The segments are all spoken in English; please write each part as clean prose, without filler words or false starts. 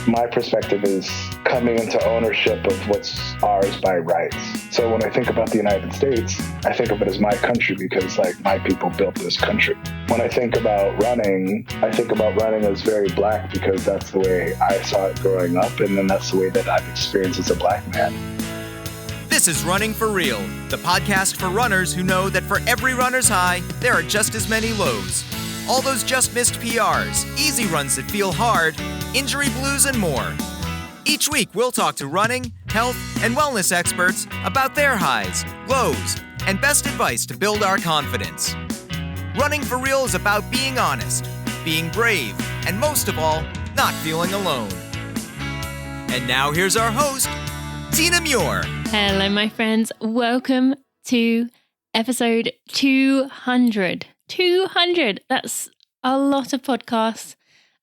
My perspective is coming into ownership of what's ours by rights. So when I think about the United States, I think of it as my country because my people built this country. When I think about running, I think about running as very Black because that's the way I saw it growing up, and then that's the way that I've experienced as a Black man. This is Running for Real, the podcast for runners who know that for every runner's high, there are just as many lows. All those just missed PRs, easy runs that feel hard, injury blues, and more. Each week, we'll talk to running, health, and wellness experts about their highs, lows, and best advice to build our confidence. Running for Real is about being honest, being brave, and most of all, not feeling alone. And now here's our host, Tina Muir. Hello, my friends. Welcome to episode 200. 200! That's a lot of podcasts.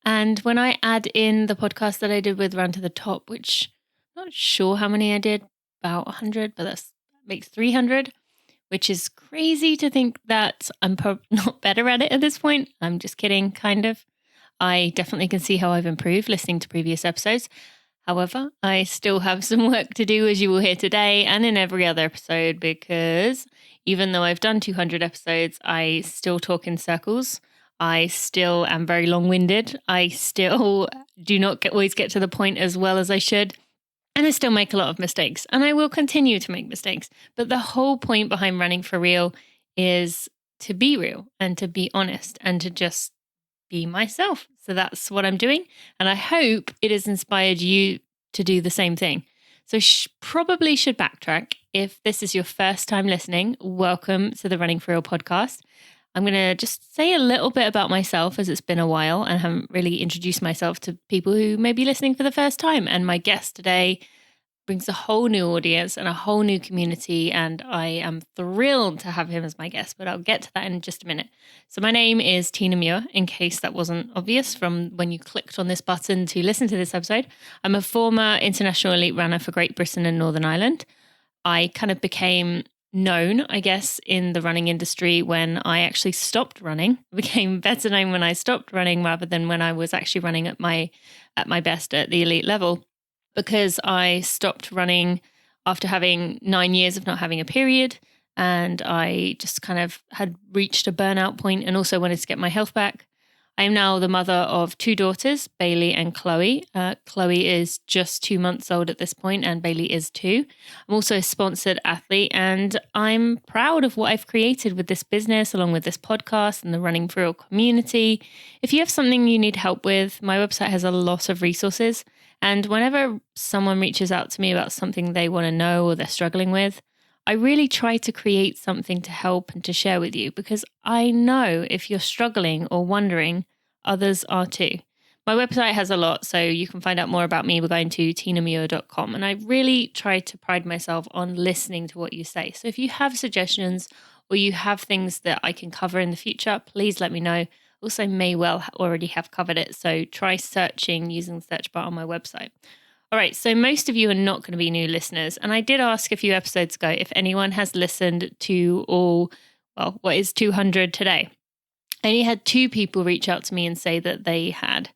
And when I add in the podcast that I did with Run to the Top, which I'm not sure how many I did, about 100, but that makes 300, which is crazy to think that I'm not better at it at this point. I'm just kidding, kind of. I definitely can see how I've improved listening to previous episodes. However, I still have some work to do, as you will hear today and in every other episode, because even though I've done 200 episodes, I still talk in circles. I still am very long-winded. I still do not always get to the point as well as I should. And I still make a lot of mistakes. And I will continue to make mistakes. But the whole point behind Running for Real is to be real and to be honest and to just be myself. So that's what I'm doing. And I hope it has inspired you to do the same thing. So probably should backtrack. If this is your first time listening, welcome to the Running for Real podcast. I'm going to just say a little bit about myself as it's been a while and haven't really introduced myself to people who may be listening for the first time. And my guest today brings a whole new audience and a whole new community, and I am thrilled to have him as my guest, but I'll get to that in just a minute. So my name is Tina Muir, in case that wasn't obvious from when you clicked on this button to listen to this episode. I'm a former international elite runner for Great Britain and Northern Ireland. I kind of became known, I guess, in the running industry when I actually stopped running. I became better known when I stopped running rather than when I was actually running at my best at the elite level, because I stopped running after having 9 years of not having a period, and I just kind of had reached a burnout point and also wanted to get my health back. I am now the mother of two daughters, Bailey and Chloe. Chloe is just 2 months old at this point, and Bailey is 2. I'm also a sponsored athlete, and I'm proud of what I've created with this business, along with this podcast and the Running for Real community. If you have something you need help with, my website has a lot of resources. And whenever someone reaches out to me about something they want to know or they're struggling with, I really try to create something to help and to share with you, because I know if you're struggling or wondering, others are too. My website has a lot, so you can find out more about me by going to tinamuir.com. And I really try to pride myself on listening to what you say. So if you have suggestions or you have things that I can cover in the future, please let me know. Also may well already have covered it, so try searching using the search bar on my website. All right, so most of you are not going to be new listeners, and I did ask a few episodes ago if anyone has listened to what is 200 today. I only had 2 people reach out to me and say that they had.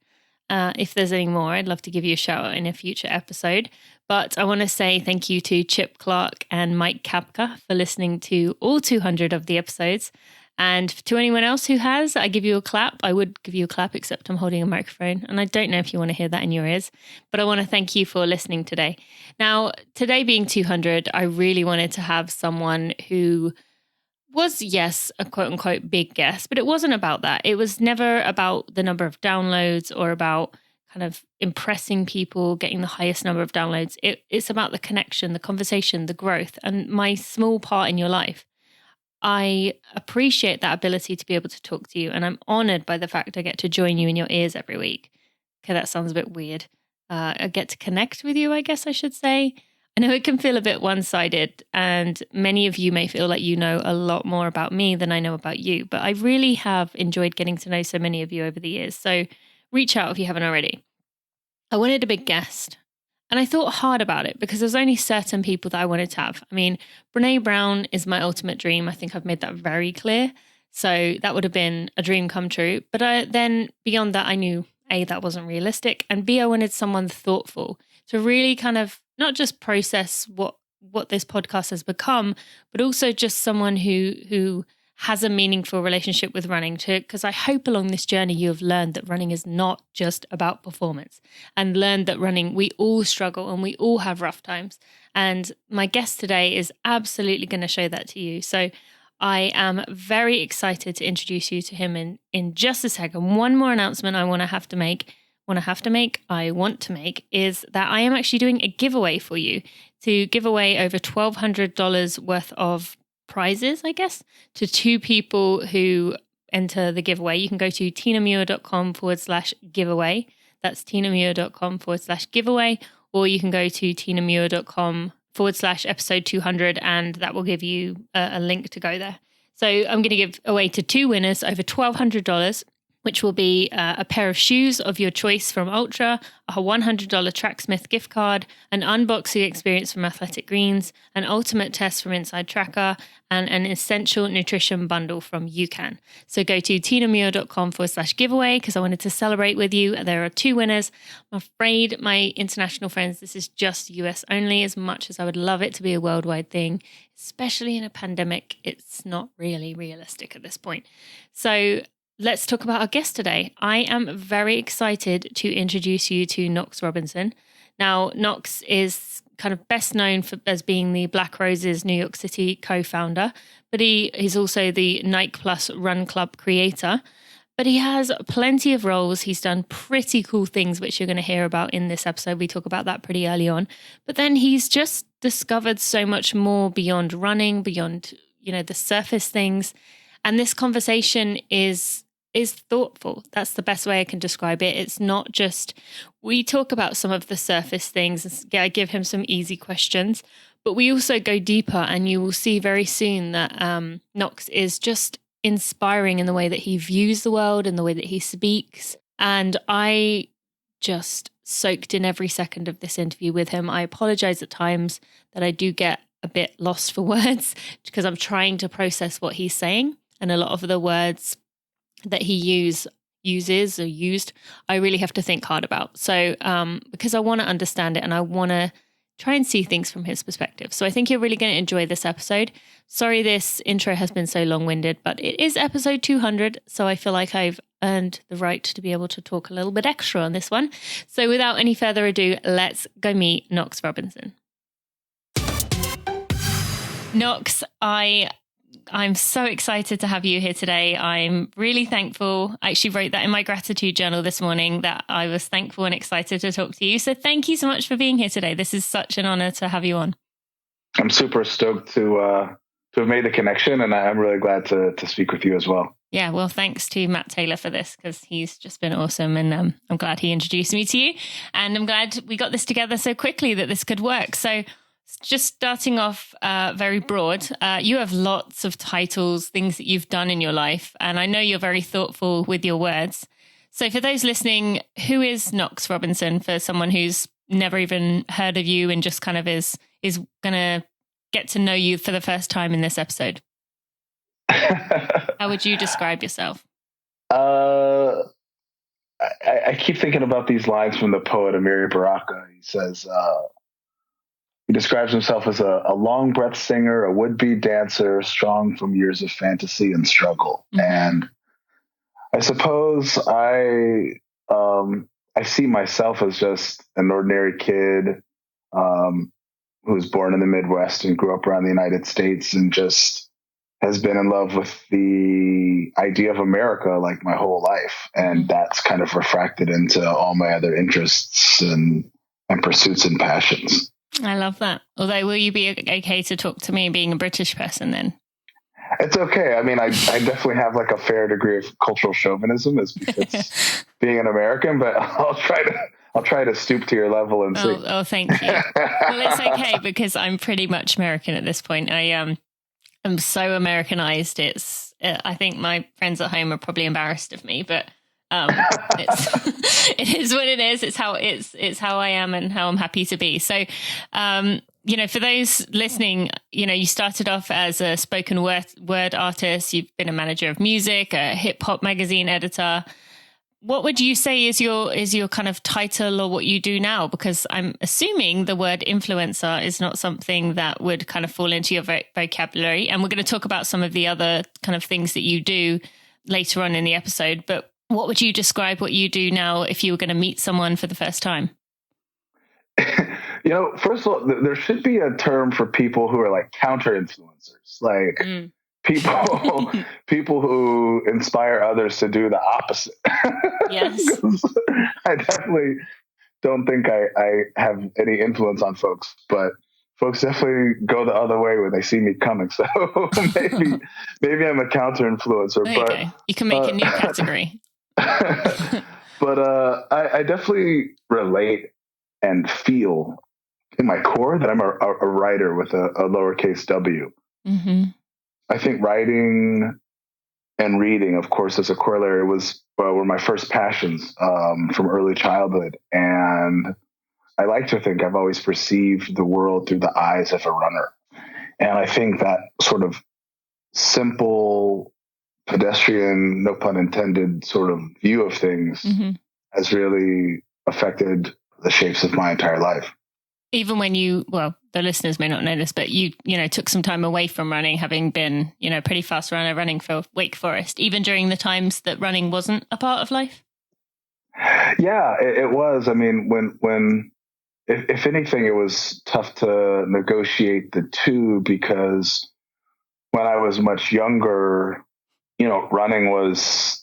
If there's any more, I'd love to give you a shout out in a future episode. But I want to say thank you to Chip Clark and Mike Kapka for listening to all 200 of the episodes. And to anyone else who has, I give you a clap. I would give you a clap, except I'm holding a microphone. And I don't know if you want to hear that in your ears, but I want to thank you for listening today. Now, today being 200, I really wanted to have someone who was, yes, a quote unquote big guest, but it wasn't about that. It was never about the number of downloads or about kind of impressing people, getting the highest number of downloads. It's about the connection, the conversation, the growth, and my small part in your life. I appreciate that ability to be able to talk to you, and I'm honored by the fact I get to join you in your ears every week. Okay, that sounds a bit weird. I get to connect with you, I guess I should say. I know it can feel a bit one-sided, and many of you may feel like you know a lot more about me than I know about you, but I really have enjoyed getting to know so many of you over the years, so reach out if you haven't already. I wanted a big guest. And I thought hard about it because there's only certain people that I wanted to have. I mean, Brene Brown is my ultimate dream. I think I've made that very clear. So that would have been a dream come true. But then beyond that, I knew A, that wasn't realistic, and B, I wanted someone thoughtful to really kind of not just process what this podcast has become, but also just someone who has a meaningful relationship with running, because I hope along this journey you have learned that running is not just about performance, and learned that running, we all struggle and we all have rough times. And my guest today is absolutely going to show that to you. So I am very excited to introduce you to him in just a second. One more announcement I want to make is that I am actually doing a giveaway for you to give away over $1,200 worth of prizes, I guess, to 2 people who enter the giveaway. You can go to tinamuir.com/giveaway. That's tinamuir.com/giveaway, or you can go to tinamuir.com/episode 200, and that will give you a link to go there. So I'm going to give away to 2 winners over $1,200, which will be a pair of shoes of your choice from Ultra, a $100 Tracksmith gift card, an unboxing experience from Athletic Greens, an ultimate test from Inside Tracker, and an essential nutrition bundle from UCAN. So go to tinamuir.com/giveaway because I wanted to celebrate with you. There are 2 winners. I'm afraid, my international friends, this is just US only. As much as I would love it to be a worldwide thing, especially in a pandemic, it's not really realistic at this point. So let's talk about our guest today. I am very excited to introduce you to Knox Robinson. Now, Knox is kind of best known as being the Black Roses New York City co-founder, but he is also the Nike Plus Run Club creator. But he has plenty of roles. He's done pretty cool things, which you're going to hear about in this episode. We talk about that pretty early on. But then he's just discovered so much more beyond running, beyond, the surface things. And this conversation is thoughtful. That's the best way I can describe it. It's not just, we talk about some of the surface things. I give him some easy questions, but we also go deeper, and you will see very soon that Knox is just inspiring in the way that he views the world and the way that he speaks. And I just soaked in every second of this interview with him. I apologize at times that I do get a bit lost for words because I'm trying to process what he's saying. And a lot of the words that he used, I really have to think hard about. So because I want to understand it and I want to try and see things from his perspective. So I think you're really going to enjoy this episode. Sorry this intro has been so long-winded, but it is episode 200, so I feel like I've earned the right to be able to talk a little bit extra on this one. So without any further ado, let's go meet Knox Robinson. Knox, I'm so excited to have you here today. I'm really thankful. I actually wrote that in my gratitude journal this morning, that I was thankful and excited to talk to you. So thank you so much for being here today. This is such an honor to have you on. I'm super stoked to have made the connection, and I'm really glad to speak with you as well. Yeah, well, thanks to Matt Taylor for this, because he's just been awesome, and I'm glad he introduced me to you, and I'm glad we got this together so quickly that this could work. So just starting off very broad, you have lots of titles, things that you've done in your life, and I know you're very thoughtful with your words. So for those listening, who is Knox Robinson, for someone who's never even heard of you and just kind of is going to get to know you for the first time in this episode? How would you describe yourself? I keep thinking about these lines from the poet Amiri Baraka. He says, he describes himself as a long breath singer, a would-be dancer, strong from years of fantasy and struggle. Mm-hmm. And I suppose I see myself as just an ordinary kid who was born in the Midwest and grew up around the United States and just has been in love with the idea of America like my whole life. And that's kind of refracted into all my other interests and pursuits and passions. I love that. Although, will you be okay to talk to me being a British person then? It's okay. I mean, I definitely have like a fair degree of cultural chauvinism as befits being an American, but I'll try to stoop to your level and see. Oh, thank you. Well, it's okay because I'm pretty much American at this point. I'm so Americanized. I think my friends at home are probably embarrassed of me, but it is what it is. It's how I am and how I'm happy to be. So, for those listening, you started off as a spoken word artist. You've been a manager of music, a hip hop magazine editor. what would you say is your kind of title or what you do now? Because I'm assuming the word influencer is not something that would kind of fall into your vocabulary. And we're going to talk about some of the other kind of things that you do later on in the episode. But what would you describe what you do now if you were going to meet someone for the first time? First of all, there should be a term for people who are like counter influencers, like people who inspire others to do the opposite. Yes. I definitely don't think I have any influence on folks, but folks definitely go the other way when they see me coming. So maybe I'm a counter influencer. But you can make a new category. But I definitely relate and feel in my core that I'm a writer with a lowercase w. Mm-hmm. I think writing and reading, of course, as a corollary, were my first passions from early childhood. And I like to think I've always perceived the world through the eyes of a runner. And I think that sort of simple, pedestrian, no pun intended, sort of view of things has really affected the shapes of my entire life. Even when the listeners may not know this, but you took some time away from running, having been, a pretty fast runner running for Wake Forest, even during the times that running wasn't a part of life? Yeah, it was. I mean, if anything, it was tough to negotiate the two, because when I was much younger, running was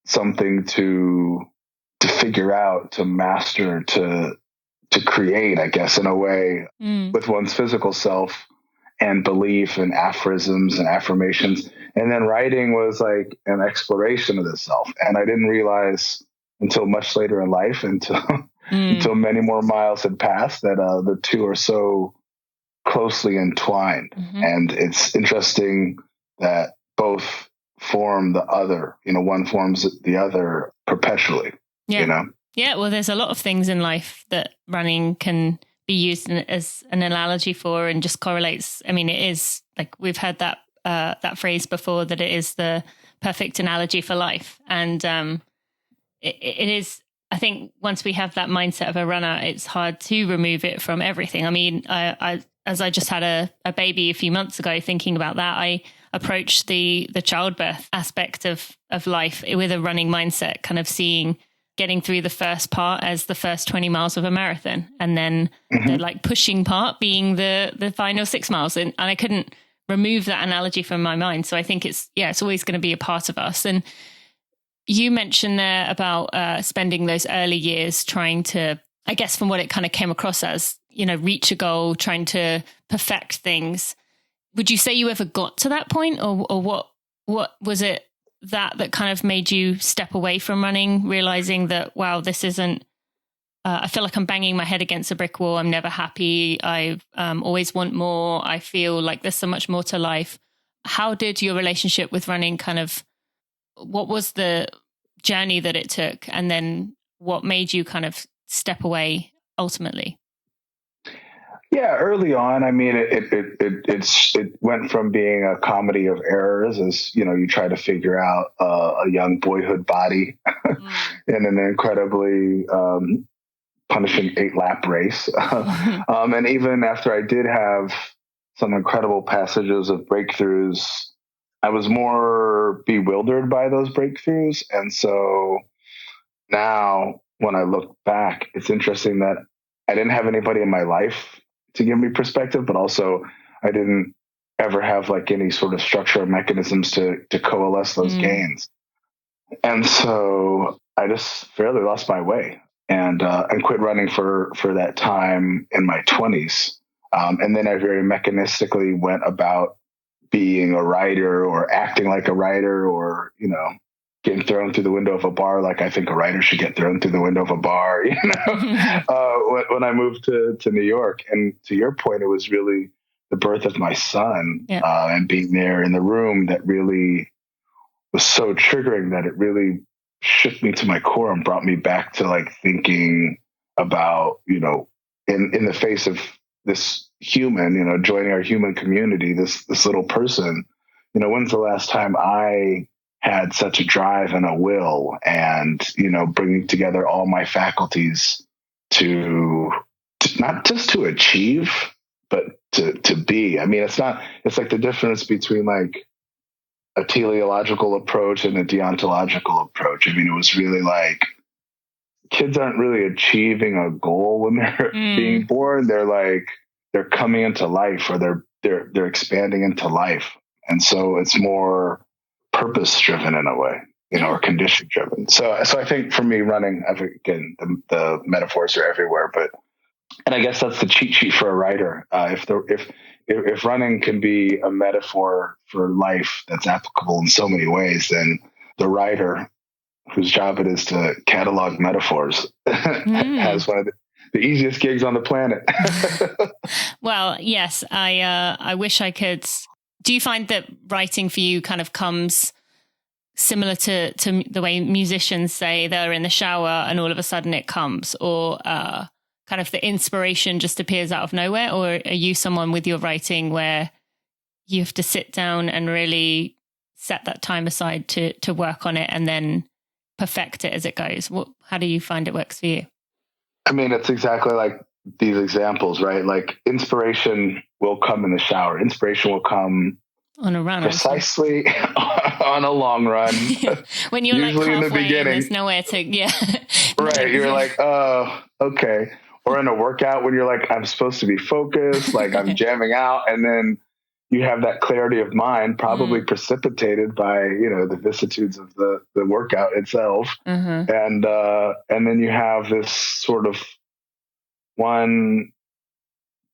something to figure out, to master, to create, I guess, in a way, with one's physical self, and belief and aphorisms and affirmations. And then writing was like an exploration of the self. And I didn't realize until much later in life, until many more miles had passed, that the two are so closely entwined. And it's interesting that both form the other, one forms the other perpetually, Yeah, well, there's a lot of things in life that running can be used as an analogy for, and just correlates. I mean, it is like we've heard that phrase before, that it is the perfect analogy for life. And it is, I think once we have that mindset of a runner, it's hard to remove it from everything. I mean, as I just had a baby a few months ago, thinking about that, I approached the childbirth aspect of life with a running mindset, kind of getting through the first part as the first 20 miles of a marathon. And then the like pushing part being the final 6 miles. And I couldn't remove that analogy from my mind. So I think it's always going to be a part of us. And you mentioned there about spending those early years trying to, I guess from what it kind of came across as, reach a goal, trying to perfect things. Would you say you ever got to that point, or what was it that kind of made you step away from running, realizing that, wow, this isn't, I feel like I'm banging my head against a brick wall. I'm never happy. I always want more. I feel like there's so much more to life. How did your relationship with running what was the journey that it took? And then what made you kind of step away ultimately? Yeah, early on, I mean, it went from being a comedy of errors as, you try to figure out a young boyhood body in an incredibly punishing 8-lap race. And even after I did have some incredible passages of breakthroughs, I was more bewildered by those breakthroughs. And so now when I look back, it's interesting that I didn't have anybody in my life to give me perspective, but also I didn't ever have like any sort of structure or mechanisms to coalesce those gains. And so I just fairly lost my way and quit running for that time in my 20s. And then I very mechanistically went about being a writer or acting like a writer, or, getting thrown through the window of a bar like I think a writer should get thrown through the window of a bar, when I moved to New York. And to your point, it was really the birth of my son and being there in the room that really was so triggering that it really shook me to my core and brought me back to like thinking about, in the face of this human, joining our human community, this little person, when's the last time I had such a drive and a will, and, bringing together all my faculties to not just to achieve, but to be. I mean, it's like the difference between like a teleological approach and a deontological approach. I mean, it was really like kids aren't really achieving a goal when they're being born. They're coming into life, or they're expanding into life. And so it's more purpose driven in a way, or condition driven. So I think for me, running, again, the metaphors are everywhere, and I guess that's the cheat sheet for a writer. If running can be a metaphor for life that's applicable in so many ways, then the writer, whose job it is to catalog metaphors, has one of the easiest gigs on the planet. Well, yes, I wish I could. Do you find that writing for you kind of comes similar to the way musicians say they're in the shower and all of a sudden it comes, or kind of the inspiration just appears out of nowhere? Or are you someone with your writing where you have to sit down and really set that time aside to work on it and then perfect it as it goes? How do you find it works for you? I mean, it's exactly like these examples, right? Like inspiration will come in the shower. Inspiration will come on a run, precisely on a long run. When you're usually like halfway in the beginning, and there's nowhere to, right. You're like, oh, okay. Or in a workout when you're like, I'm supposed to be focused, like I'm jamming out. And then you have that clarity of mind, probably precipitated by, the vicissitudes of the workout itself. And then you have this sort of one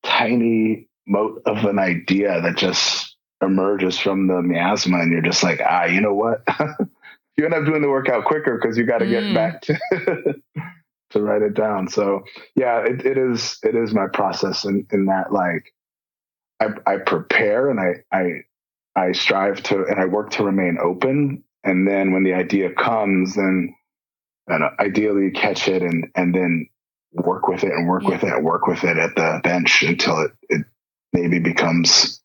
tiny mote of an idea that just emerges from the miasma. And you're just like, you know what? You end up doing the workout quicker because you got to get back to write it down. So yeah, it is my process in that, like, I prepare and I strive to, and I work to remain open. And then when the idea comes, then ideally catch it and then work with it and work with it and work with it at the bench until it maybe becomes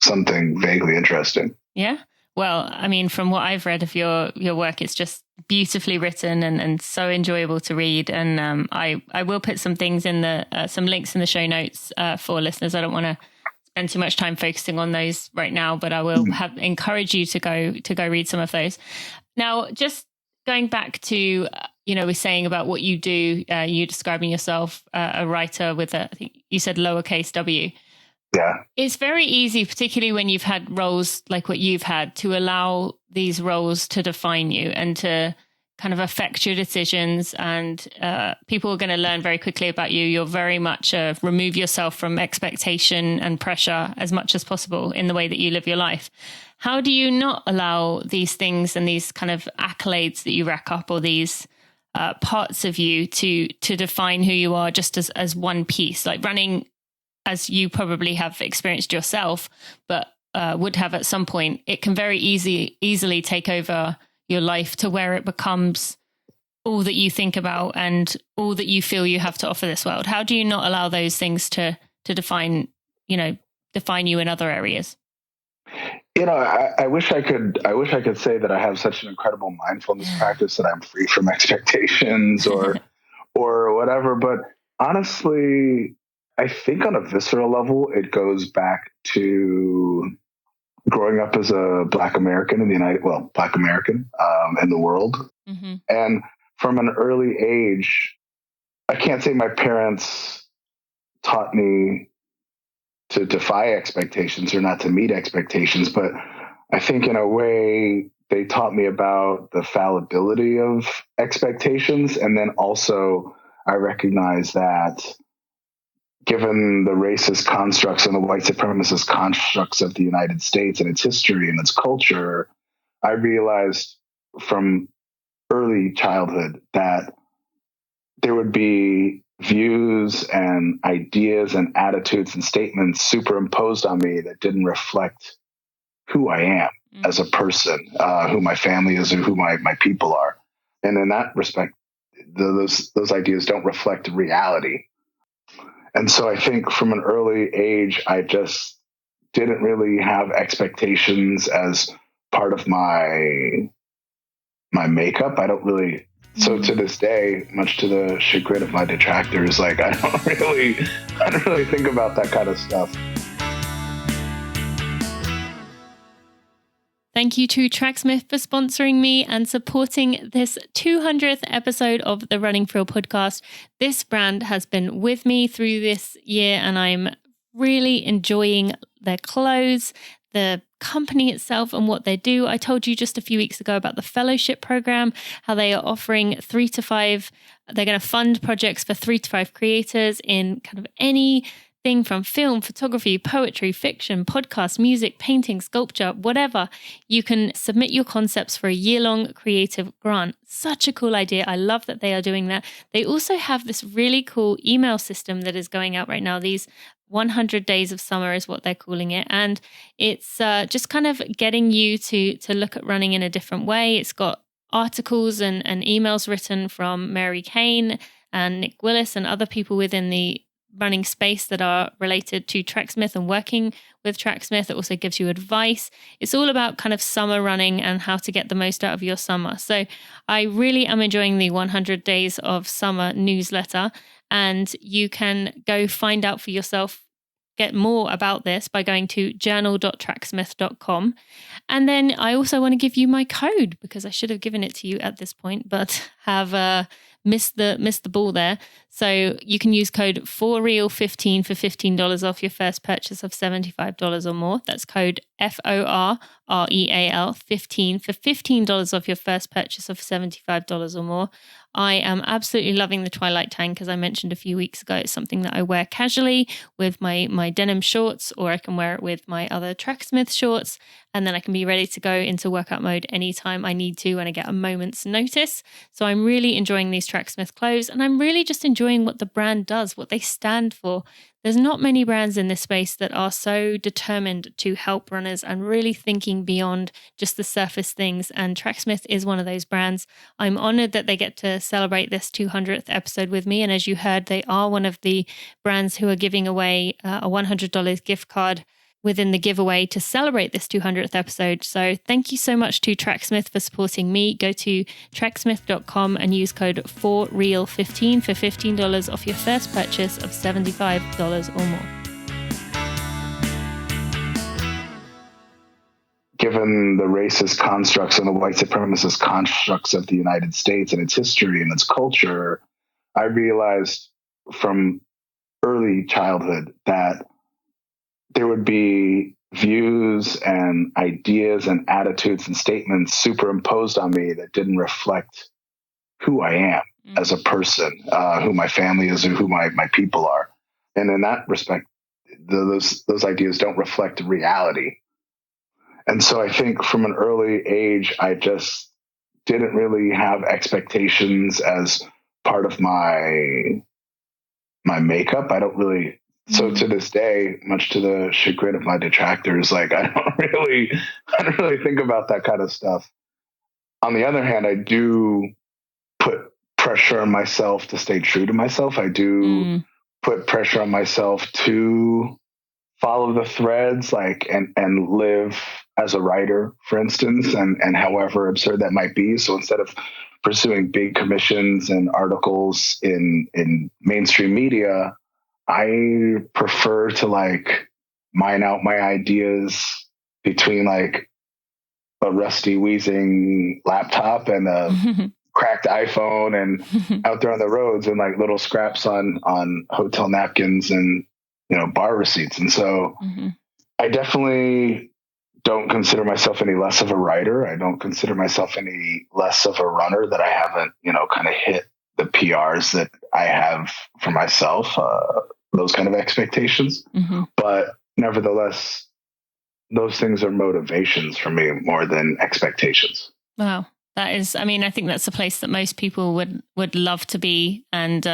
something vaguely interesting. Yeah. Well, I mean, from what I've read of your work, it's just beautifully written and so enjoyable to read. And I will put some things in some links in the show notes for listeners. I don't want to spend too much time focusing on those right now, but I will encourage you to go read some of those. Now, just going back to, we're saying about what you do, you describing yourself a writer with I think you said lowercase w. Yeah. It's very easy, particularly when you've had roles like what you've had, to allow these roles to define you and to kind of affect your decisions. And people are going to learn very quickly about you. You're very much remove yourself from expectation and pressure as much as possible in the way that you live your life. How do you not allow these things and these kind of accolades that you rack up, or these parts of you to define who you are just as one piece? Like running, as you probably have experienced yourself, but would have at some point, it can very easily take over your life to where it becomes all that you think about and all that you feel you have to offer this world. How do you not allow those things to define you in other areas? I wish I could say that I have such an incredible mindfulness practice that I'm free from expectations or whatever. But honestly, I think on a visceral level, it goes back to growing up as a Black American in the world. Mm-hmm. And from an early age, I can't say my parents taught me to defy expectations or not to meet expectations, but I think in a way they taught me about the fallibility of expectations. And then also I recognize that given the racist constructs and the white supremacist constructs of the United States and its history and its culture, I realized from early childhood that there would be views and ideas and attitudes and statements superimposed on me that didn't reflect who I am as a person, who my family is, or who my people are. And in that respect, those ideas don't reflect reality. And so I think from an early age, I just didn't really have expectations as part part of my makeup. I don't really. So to this day, much to the chagrin of my detractors, like I don't really think about that kind of stuff. Thank you to Tracksmith for sponsoring me and supporting this 200th episode of the Running for Real podcast. This brand has been with me through this year, and I'm really enjoying their clothes, the company itself and what they do. I told you just a few weeks ago about the fellowship program, how they are offering 3 to 5, they're going to fund projects for 3 to 5 creators in kind of anything from film, photography, poetry, fiction, podcast, music, painting, sculpture, whatever. You can submit your concepts for a year-long creative grant. Such a cool idea. I love that they are doing that. They also have this really cool email system that is going out right now. These 100 days of summer is what they're calling it. And it's just kind of getting you to look at running in a different way. It's got articles and emails written from Mary Kane and Nick Willis and other people within the running space that are related to Tracksmith and working with Tracksmith. It also gives you advice. It's all about kind of summer running and how to get the most out of your summer. So I really am enjoying the 100 Days of Summer newsletter, and you can go find out for yourself, get more about this by going to journal.tracksmith.com. And then I also want to give you my code, because I should have given it to you at this point, but have missed the ball there. So you can use code 4REAL15 for $15 off your first purchase of $75 or more. That's code FORREAL 15 for $15 off your first purchase of $75 or more. I am absolutely loving the Twilight Tank, as I mentioned a few weeks ago. It's something that I wear casually with my denim shorts, or I can wear it with my other Tracksmith shorts, and then I can be ready to go into workout mode anytime I need to when I get a moment's notice. So I'm really enjoying these Tracksmith clothes, and I'm really just enjoying what the brand does, what they stand for. There's not many brands in this space that are so determined to help runners and really thinking beyond just the surface things. And Tracksmith is one of those brands. I'm honored that they get to celebrate this 200th episode with me. And as you heard, they are one of the brands who are giving away a $100 gift card within the giveaway to celebrate this 200th episode. So thank you so much to Tracksmith for supporting me. Go to tracksmith.com and use code 4REAL15 for $15 off your first purchase of $75 or more. Given the racist constructs and the white supremacist constructs of the United States and its history and its culture, I realized from early childhood that there would be views and ideas and attitudes and statements superimposed on me that didn't reflect who I am as a person, who my family is, or who my people are. And in that respect, those ideas don't reflect reality. And so I think from an early age, I just didn't really have expectations as part of my makeup. I don't really. So to this day, much to the chagrin of my detractors, like I don't really think about that kind of stuff. On the other hand, I do put pressure on myself to stay true to myself. I do put pressure on myself to follow the threads, like and live as a writer, for instance, and however absurd that might be. So instead of pursuing big commissions and articles in mainstream media, I prefer to like mine out my ideas between like a rusty wheezing laptop and a cracked iPhone and out there on the roads and like little scraps on hotel napkins and, bar receipts. And so I definitely don't consider myself any less of a writer. I don't consider myself any less of a runner, that I haven't, kind of hit the PRs that I have for myself, those kind of expectations. But nevertheless, those things are motivations for me more than expectations. Wow. That is, I think that's a place that most people would love to be. And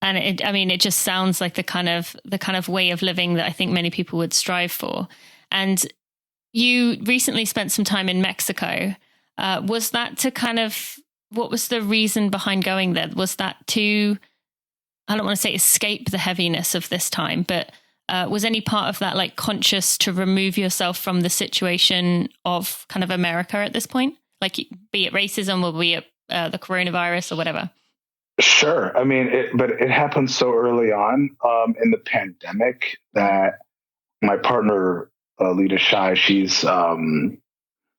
it just sounds like the kind of way of living that I think many people would strive for. And you recently spent some time in Mexico. Was that to what was the reason behind going there? Was that to, I don't want to say escape the heaviness of this time, but was any part of that like conscious to remove yourself from the situation of kind of America at this point? Like, be it racism or be it the coronavirus or whatever? Sure. I mean, but it happened so early on in the pandemic that my partner, Lita Shai, she's a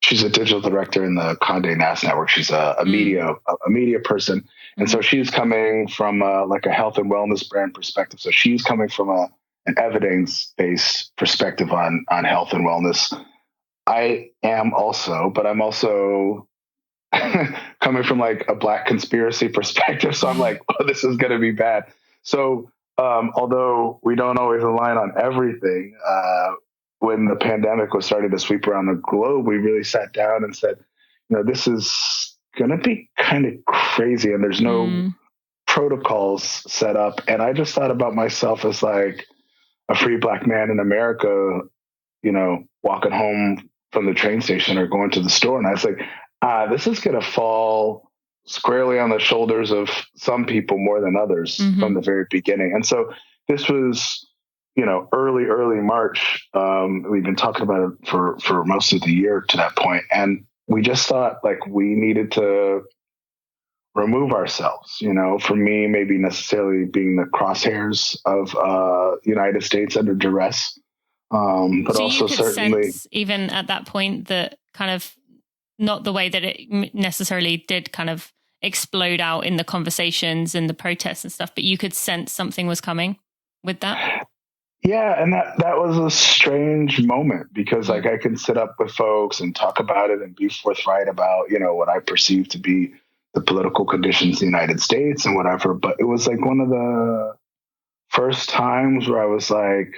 digital director in the Condé Nast Network. She's a media person. And so she's coming from like a health and wellness brand perspective. So she's coming from an evidence-based perspective on health and wellness. I am also, but I'm also coming from like a Black conspiracy perspective. So I'm like, oh, this is going to be bad. So although we don't always align on everything, when the pandemic was starting to sweep around the globe, we really sat down and said, this is going to be kind of crazy and there's no protocols set up. And I just thought about myself as like a free Black man in America, walking home from the train station or going to the store. And I was like, this is going to fall squarely on the shoulders of some people more than others from the very beginning. And so this was, early March. We've been talking about it for most of the year to that point. And we just thought like we needed to remove ourselves, for me, maybe necessarily being the crosshairs of United States under duress. But so also you could certainly sense even at that point that kind of not the way that it necessarily did kind of explode out in the conversations and the protests and stuff, but you could sense something was coming with that. Yeah. And that was a strange moment because like I can sit up with folks and talk about it and be forthright about, what I perceive to be the political conditions in the United States and whatever. But it was like one of the first times where I was like,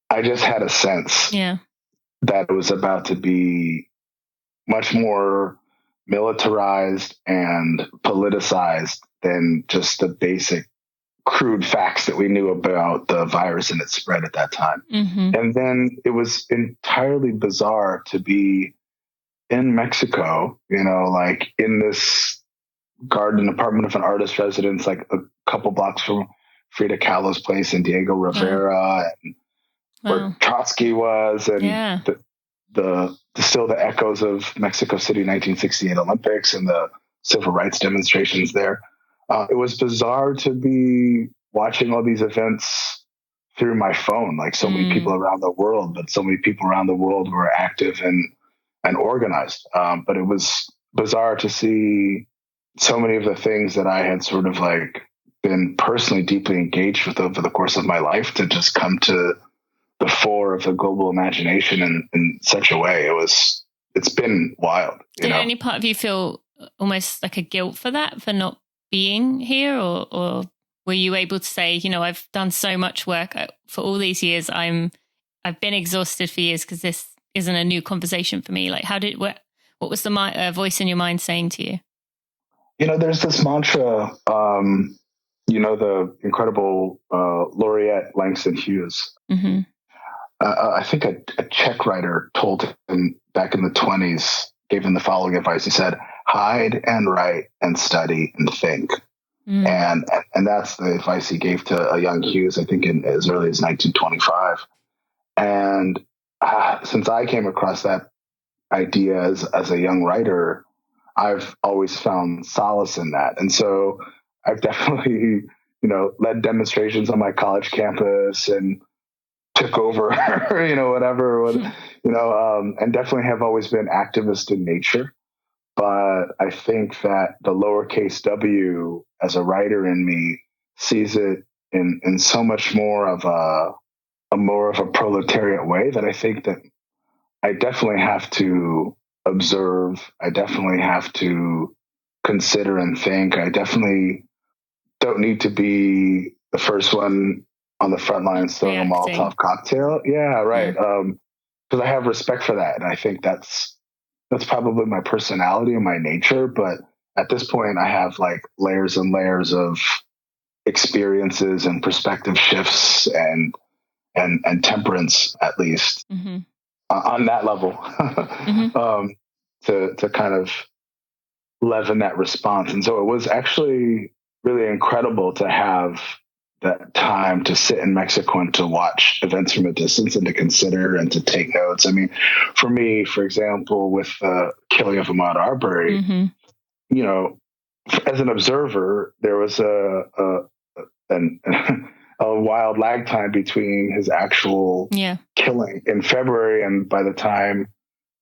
I just had a sense that it was about to be much more militarized and politicized than just the basic crude facts that we knew about the virus and its spread at that time. And then it was entirely bizarre to be in Mexico, like in this garden apartment of an artist residence, like a couple blocks from Frida Kahlo's place and Diego Rivera and where Trotsky was, and still the echoes of Mexico City 1968 Olympics and the civil rights demonstrations there. It was bizarre to be watching all these events through my phone, like so many people around the world, but so many people around the world were active and organized. But it was bizarre to see so many of the things that I had sort of like been personally deeply engaged with over the course of my life to just come to the fore of the global imagination in such a way. It's been wild. Did any part of you feel almost like a guilt for that, for not being here, or were you able to say, I've done so much work for all these years, I've been exhausted for years because this isn't a new conversation for me? Like, what was the voice in your mind saying to you? There's this mantra, the incredible laureate Langston Hughes. I think a Czech writer told him back in the 1920s, gave him the following advice. He said, hide and write and study and think. And that's the advice he gave to a young Hughes, I think as early as 1925. And since I came across that idea as a young writer, I've always found solace in that. And so I've definitely, led demonstrations on my college campus and took over, whatever, and definitely have always been activist in nature. But I think that the lowercase w as a writer in me sees it in so much more of a proletariat way that I think that I definitely have to observe. I definitely have to consider and think. I definitely don't need to be the first one on the front lines throwing a Molotov cocktail. Yeah, right. Because I have respect for that. And I think that's probably my personality and my nature. But at this point, I have like layers and layers of experiences and perspective shifts and temperance, at least on that level, to kind of leaven that response. And so it was actually really incredible to have that time to sit in Mexico and to watch events from a distance and to consider and to take notes. I mean, for me, for example, with the killing of Ahmaud Arbery, you know, as an observer, there was a wild lag time between his actual killing in February and by the time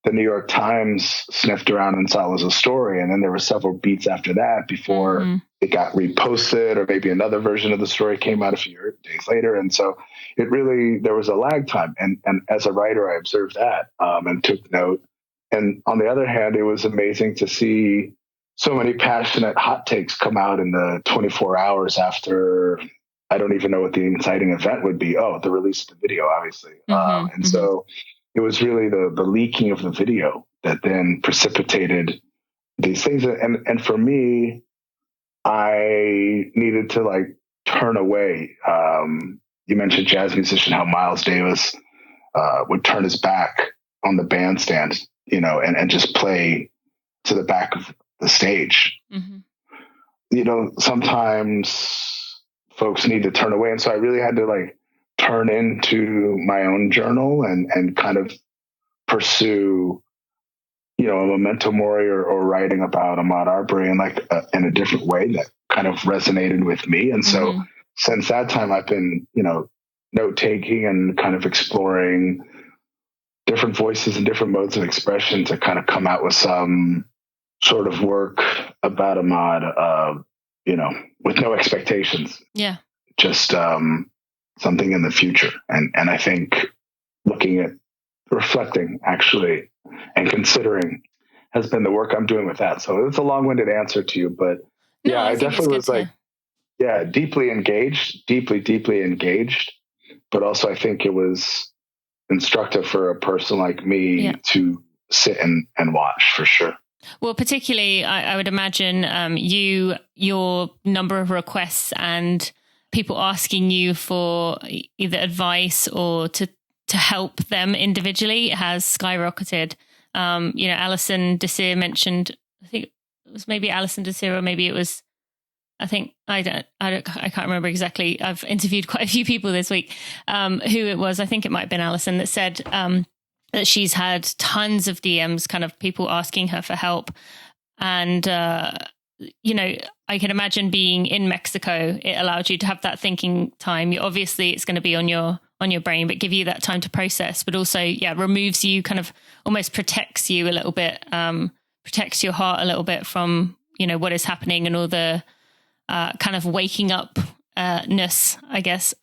the New York Times sniffed around and saw it was a story. And then there were several beats after that before it got reposted, or maybe another version of the story came out a few days later. And so there was a lag time. And as a writer, I observed that and took note. And on the other hand, it was amazing to see so many passionate hot takes come out in the 24 hours after, I don't even know what the inciting event would be. Oh, the release of the video, obviously. So it was really the leaking of the video that then precipitated these things. And for me, I needed to like turn away. You mentioned jazz musician, how Miles Davis would turn his back on the bandstand, you know, and just play to the back of the stage. You know, sometimes folks need to turn away. And so I really had to like turn into my own journal and kind of pursue, you know, a memento mori or writing about Ahmaud Arbery in a different way that kind of resonated with me. And so since that time, I've been, you know, note taking and kind of exploring different voices and different modes of expression to kind of come out with some sort of work about Ahmaud, you know, with no expectations. Yeah. Just something in the future. And I think looking at reflecting actually and considering has been the work I'm doing with that. So it's a long-winded answer to you, but yeah, I definitely was like, deeply engaged, deeply engaged. But also I think it was instructive for a person like me to sit and watch for sure. Well, particularly, I would imagine your number of requests and people asking you for either advice or to help them individually has skyrocketed. You know, Alison Desir mentioned, I think it was maybe Alison Desir, or maybe it was, I can't remember exactly. I've interviewed quite a few people this week who it was. I think it might have been Alison that said that she's had tons of DMs, kind of people asking her for help. And, you know, I can imagine being in Mexico, it allowed you to have that thinking time. Obviously, it's going to be on your brain, but give you that time to process, but also, removes you, kind of almost protects you a little bit, protects your heart a little bit from, you know, what is happening and all the kind of waking up-ness, I guess,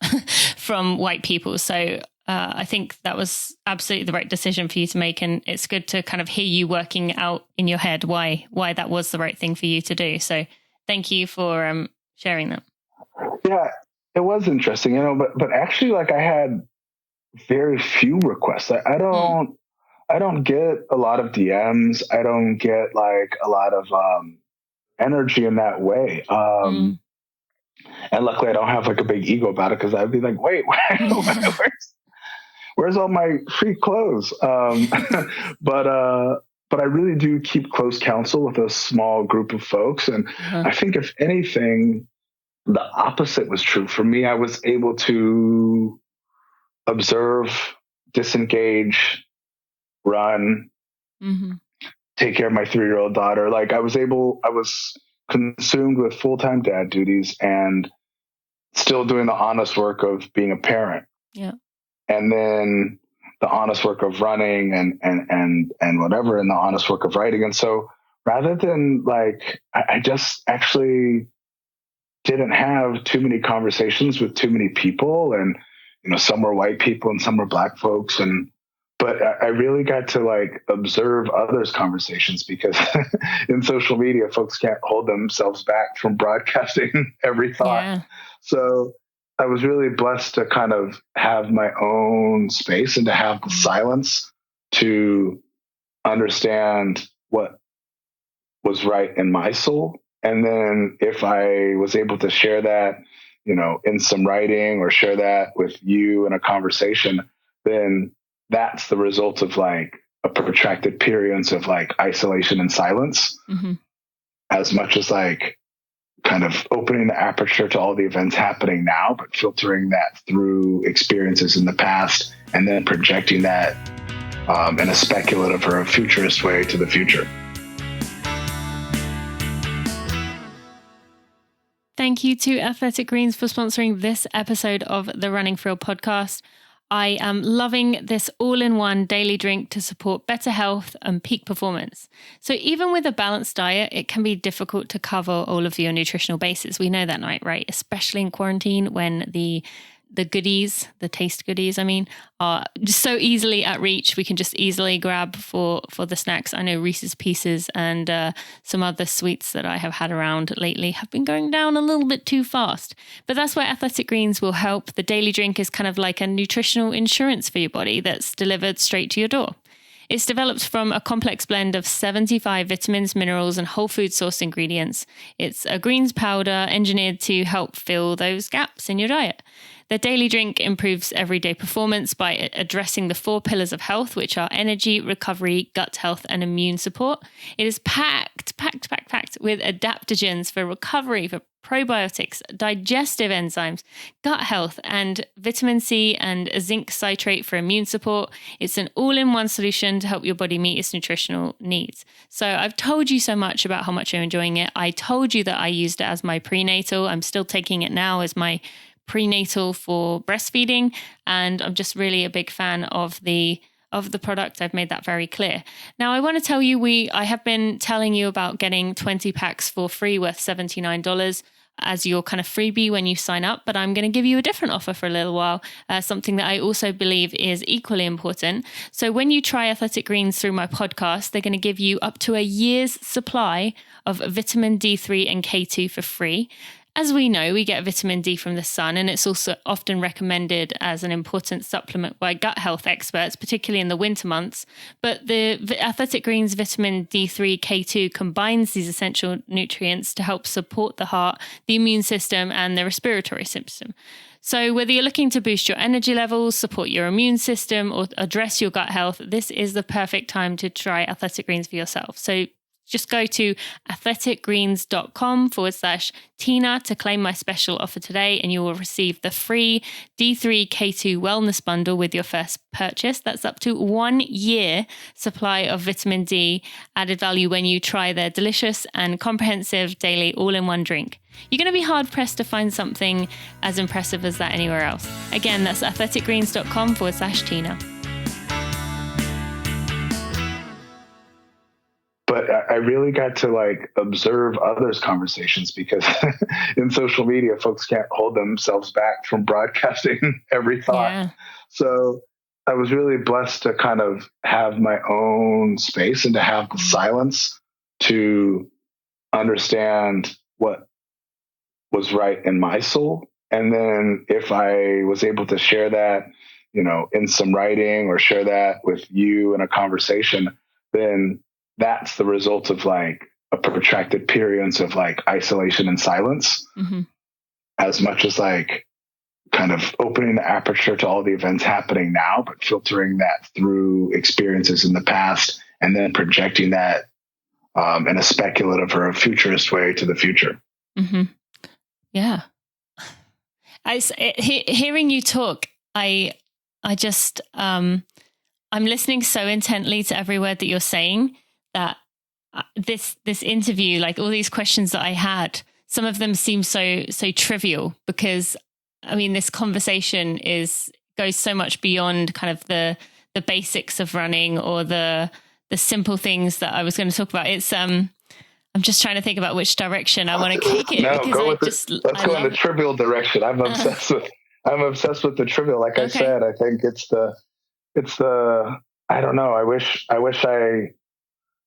from white people. So I think that was absolutely the right decision for you to make. And it's good to kind of hear you working out in your head why that was the right thing for you to do. So thank you for sharing that. Yeah, it was interesting, you know, but actually, like, I had very few requests. I don't get a lot of DMs. I don't get like a lot of energy in that way. And luckily I don't have like a big ego about it, because I'd be like, wait, where's all my free clothes? But I really do keep close counsel with a small group of folks. And I think if anything, the opposite was true. For me, I was able to observe, disengage, run, take care of my 3-year-old daughter. Like I was consumed with full-time dad duties and still doing the honest work of being a parent. Yeah. And then the honest work of running and whatever, and the honest work of writing. And so rather than like, I just actually didn't have too many conversations with too many people, and, you know, some were white people and some were black folks. But I really got to like observe others' conversations, because in social media, folks can't hold themselves back from broadcasting every thought. Yeah. So I was really blessed to kind of have my own space and to have the silence to understand what was right in my soul. And then if I was able to share that, you know, in some writing, or share that with you in a conversation, then that's the result of like a protracted period of like isolation and silence, as much as like kind of opening the aperture to all the events happening now, but filtering that through experiences in the past and then projecting that in a speculative or a futurist way to the future. Thank you to Athletic Greens for sponsoring this episode of the Running for Real podcast. I am loving this all-in-one daily drink to support better health and peak performance. So even with a balanced diet, it can be difficult to cover all of your nutritional bases. We know that, right? Especially in quarantine when the goodies, the taste goodies, are just so easily at reach. We can just easily grab for the snacks. I know Reese's Pieces and some other sweets that I have had around lately have been going down a little bit too fast. But that's where Athletic Greens will help. The daily drink is kind of like a nutritional insurance for your body that's delivered straight to your door. It's developed from a complex blend of 75 vitamins, minerals, and whole food source ingredients. It's a greens powder engineered to help fill those gaps in your diet. The daily drink improves everyday performance by addressing the 4 pillars of health, which are energy, recovery, gut health, and immune support. It is packed with adaptogens for recovery, for probiotics, digestive enzymes, gut health, and vitamin C and zinc citrate for immune support. It's an all-in-one solution to help your body meet its nutritional needs. So I've told you so much about how much I'm enjoying it. I told you that I used it as my prenatal. I'm still taking it now as my prenatal for breastfeeding, and I'm just really a big fan of the product. I've made that very clear. Now I want to tell you, I have been telling you about getting 20 packs for free worth $79 as your kind of freebie when you sign up, but I'm going to give you a different offer for a little while, something that I also believe is equally important. So when you try Athletic Greens through my podcast, they're going to give you up to a year's supply of vitamin D3 and K2 for free. As we know, we get vitamin D from the sun, and it's also often recommended as an important supplement by gut health experts, particularly in the winter months. But the Athletic Greens vitamin D3, K2 combines these essential nutrients to help support the heart, the immune system, and the respiratory system. So whether you're looking to boost your energy levels, support your immune system, or address your gut health, this is the perfect time to try Athletic Greens for yourself. So just go to athleticgreens.com/Tina to claim my special offer today, and you will receive the free D3K2 wellness bundle with your first purchase. That's up to 1 year supply of vitamin D added value when you try their delicious and comprehensive daily all-in-one drink. You're going to be hard-pressed to find something as impressive as that anywhere else. Again, that's athleticgreens.com/Tina. But I really got to observe others' conversations because in social media, folks can't hold themselves back from broadcasting every thought. Yeah. So I was really blessed to kind of have my own space and to have the silence to understand what was right in my soul. And then if I was able to share that, in some writing or share that with you in a conversation, then that's the result of a protracted periods of isolation and silence, as much as kind of opening the aperture to all the events happening now, but filtering that through experiences in the past and then projecting that in a speculative or a futurist way to the future. Mm-hmm. Yeah. Hearing you talk, I'm listening so intently to every word that you're saying that this interview, all these questions that I had, some of them seem so trivial because this conversation goes so much beyond kind of the basics of running or the simple things that I was going to talk about. It's I'm just trying to think about which direction I want to kick it. No, let's go in the trivial direction. I'm obsessed with the trivial. Like I said, I think it's the I don't know. I wish I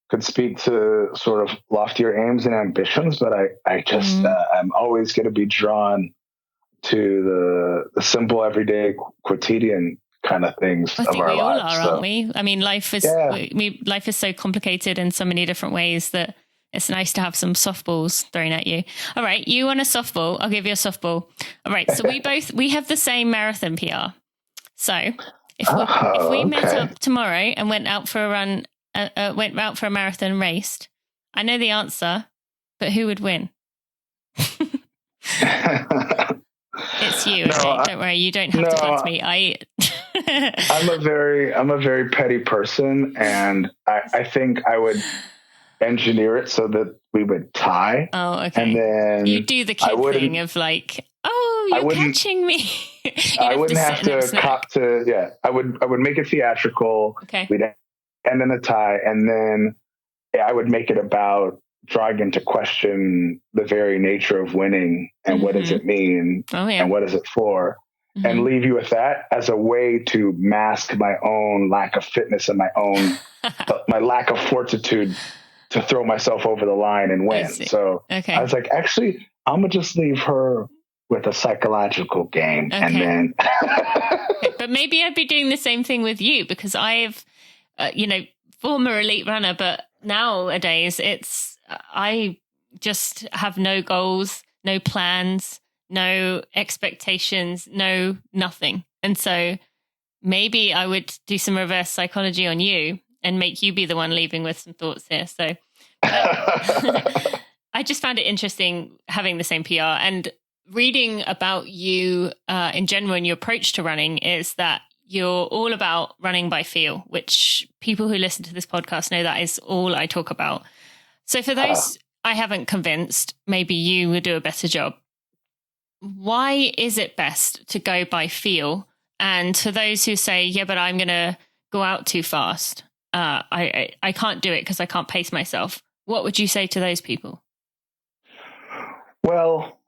could speak to sort of loftier aims and ambitions, but I just I'm always going to be drawn to the simple, everyday, quotidian kind of things of our lives. I think we all are, aren't we? Life is life is so complicated in so many different ways that it's nice to have some softballs thrown at you. All right, you want a softball? I'll give you a softball. All right, so we have the same marathon PR. So if we met up tomorrow and went out for a run, went out for a marathon, raced, I know the answer, but who would win? It's you. No, Okay, don't worry. You don't have to bless me. I'm a very petty person, and I think I would engineer it so that we would tie. Oh, okay. And then you do the kid thing of like, oh, you're catching me. I wouldn't have to cop to. Yeah, I would make it theatrical. Okay. We'd end in a tie, and then I would make it about drawing into question the very nature of winning and what does it mean and what is it for, and leave you with that as a way to mask my own lack of fitness and my own my lack of fortitude to throw myself over the line and win. So I was like, actually, I'm gonna just leave her with a psychological game, and then. But maybe I'd be doing the same thing with you, because I've, former elite runner, but nowadays I just have no goals, no plans, no expectations, no nothing. And so maybe I would do some reverse psychology on you and make you be the one leaving with some thoughts here. So I just found it interesting having the same PR, and reading about you in general and your approach to running is that you're all about running by feel, which people who listen to this podcast know that is all I talk about. So for those I haven't convinced, maybe you would do a better job. Why is it best to go by feel? And for those who say, yeah, but I'm going to go out too fast, I can't do it because I can't pace myself. What would you say to those people? Well,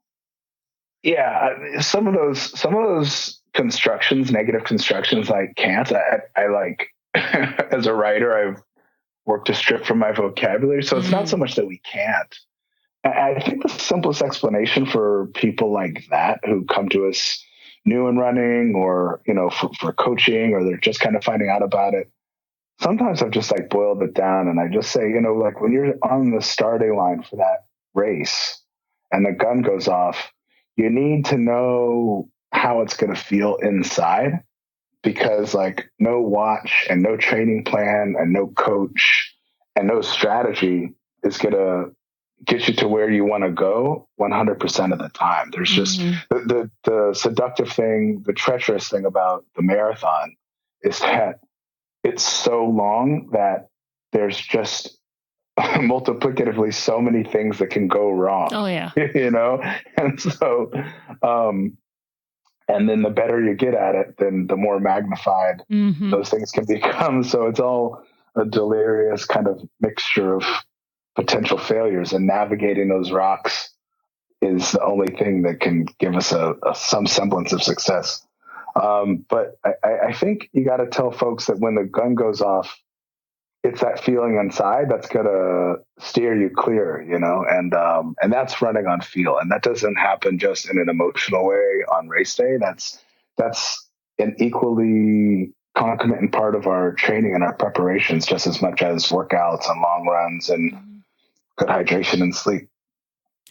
yeah, some of those constructions, negative constructions, I can't. I like, as a writer, I've worked to strip from my vocabulary. So it's not so much that we can't. I think the simplest explanation for people like that who come to us new in running, or, for coaching, or they're just kind of finding out about it. Sometimes I've just like boiled it down, and I just say, like when you're on the starting line for that race and the gun goes off, you need to know how it's going to feel inside, because like no watch and no training plan and no coach and no strategy is going to get you to where you want to go 100% of the time. There's just the seductive thing, the treacherous thing about the marathon is that it's so long that there's just multiplicatively so many things that can go wrong. Oh yeah. And so, and then the better you get at it, then the more magnified those things can become. So it's all a delirious kind of mixture of potential failures, and navigating those rocks is the only thing that can give us some semblance of success. But I think you got to tell folks that when the gun goes off, it's that feeling inside that's going to steer you clear, and that's running on feel. And that doesn't happen just in an emotional way on race day. That's an equally concomitant part of our training and our preparations, just as much as workouts and long runs and good hydration and sleep.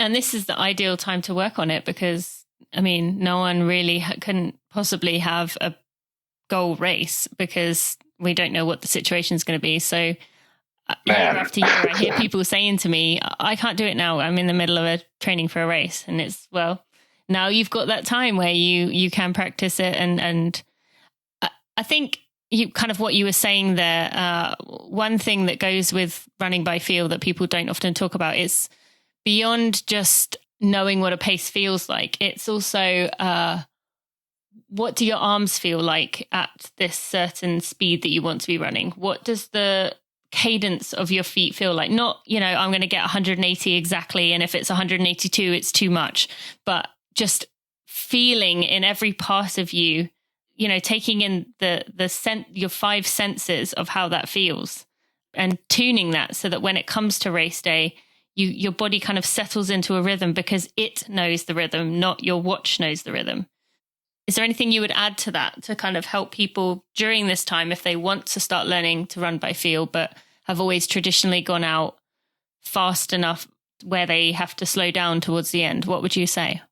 And this is the ideal time to work on it, because no one really can possibly have a goal race, because we don't know what the situation is going to be. So year after year, I hear people saying to me, I can't do it now. I'm in the middle of a training for a race. And it's, well, now you've got that time where you can practice it. And I think you kind of what you were saying there, one thing that goes with running by feel that people don't often talk about is beyond just knowing what a pace feels like. It's also, what do your arms feel like at this certain speed that you want to be running? What does the cadence of your feet feel like? Not, I'm going to get 180 exactly, and if it's 182, it's too much. But just feeling in every part of you, taking in your five senses of how that feels, and tuning that so that when it comes to race day, your body kind of settles into a rhythm, because it knows the rhythm, not your watch knows the rhythm. Is there anything you would add to that to kind of help people during this time if they want to start learning to run by feel, but have always traditionally gone out fast enough where they have to slow down towards the end? What would you say?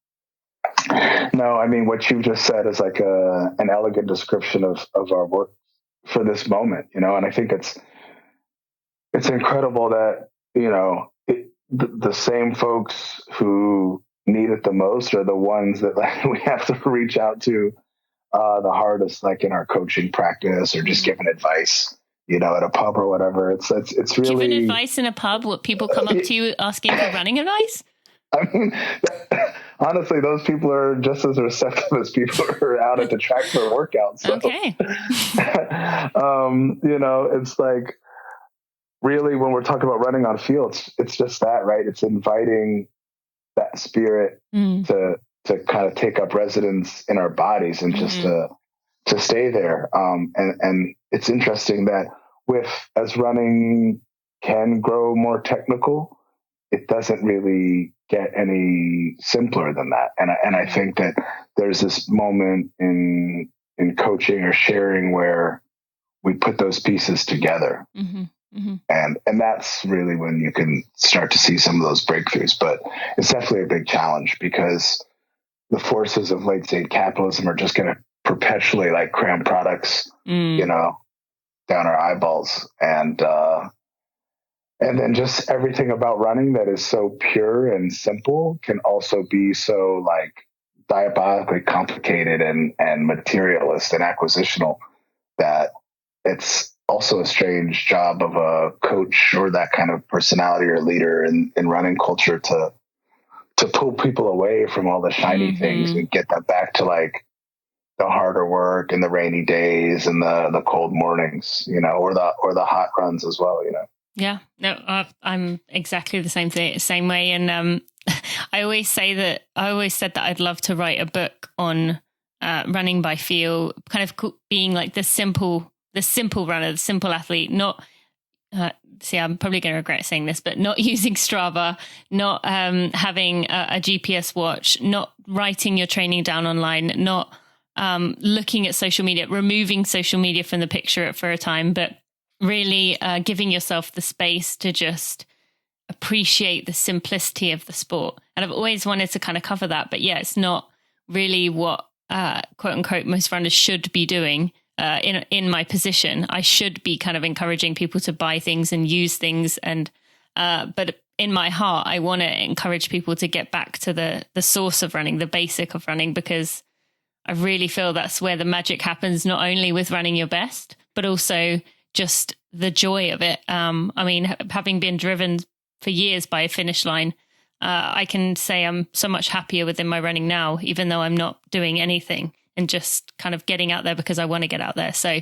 No, what you just said is like an elegant description of our work for this moment, and I think it's incredible that, the same folks who, need it the most are the ones that like we have to reach out to the hardest, like in our coaching practice or just giving advice, at a pub or whatever. It's really giving advice in a pub. What people come up to you asking for running advice? I mean, honestly, those people are just as receptive as people who are out at the track for workouts. So, okay. It's like really when we're talking about running on fields, it's just that, right? It's inviting that spirit to kind of take up residence in our bodies and just to stay there. And it's interesting that as running can grow more technical, it doesn't really get any simpler than that. And I think that there's this moment in coaching or sharing where we put those pieces together. And that's really when you can start to see some of those breakthroughs. But it's definitely a big challenge because the forces of late stage capitalism are just going to perpetually like cram products, down our eyeballs. And then just everything about running that is so pure and simple can also be so like diabolically complicated and materialist and acquisitional that it's also a strange job of a coach or that kind of personality or leader in running culture to pull people away from all the shiny things and get them back to like the harder work and the rainy days and the cold mornings, or the hot runs as well, Yeah, no, I'm exactly the same way. And I always said that I'd love to write a book on running by feel, kind of being like the simple runner, the simple athlete, not, I'm probably going to regret saying this, but not using Strava, not having a GPS watch, not writing your training down online, not looking at social media, removing social media from the picture for a time, but really giving yourself the space to just appreciate the simplicity of the sport. And I've always wanted to kind of cover that, but yeah, it's not really what quote unquote most runners should be doing. In my position, I should be kind of encouraging people to buy things and use things. And but in my heart, I want to encourage people to get back to the source of running, the basic of running, because I really feel that's where the magic happens, not only with running your best, but also just the joy of it. I mean, having been driven for years by a finish line, I can say I'm so much happier within my running now, even though I'm not doing anything and just kind of getting out there because I want to get out there. So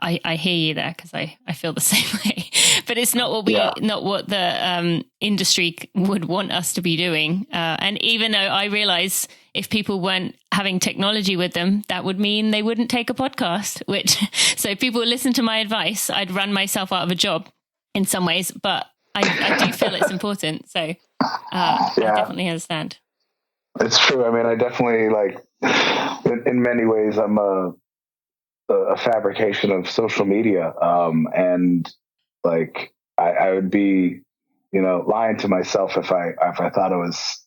I hear you there because I feel the same way. But it's not what the industry would want us to be doing. And even though I realize if people weren't having technology with them, that would mean they wouldn't take a podcast, so if people listen to my advice, I'd run myself out of a job in some ways, but I do feel it's important. So I definitely understand. It's true. I mean, I definitely in many ways, I'm a fabrication of social media. And like, I would be, lying to myself if I thought it was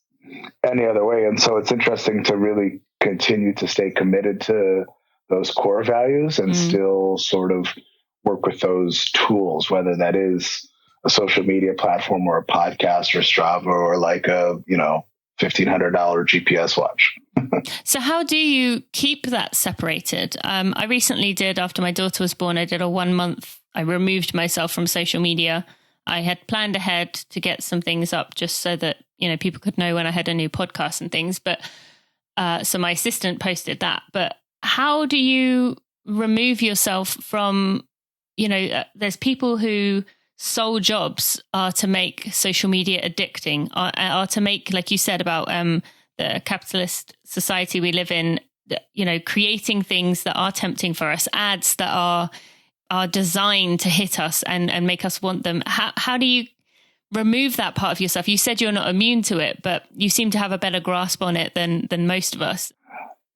any other way. And so it's interesting to really continue to stay committed to those core values and still sort of work with those tools, whether that is a social media platform or a podcast or Strava or like a, $1,500 GPS watch. So how do you keep that separated? I recently did, after my daughter was born, I did a 1 month, I removed myself from social media. I had planned ahead to get some things up just so that, people could know when I had a new podcast and things. But so my assistant posted that. But how do you remove yourself from, there's people who sole jobs are to make social media addicting, are to make, like you said about the capitalist society we live in, creating things that are tempting for us, ads that are designed to hit us and make us want them. How do you remove that part of yourself? You said you're not immune to it, but you seem to have a better grasp on it than most of us.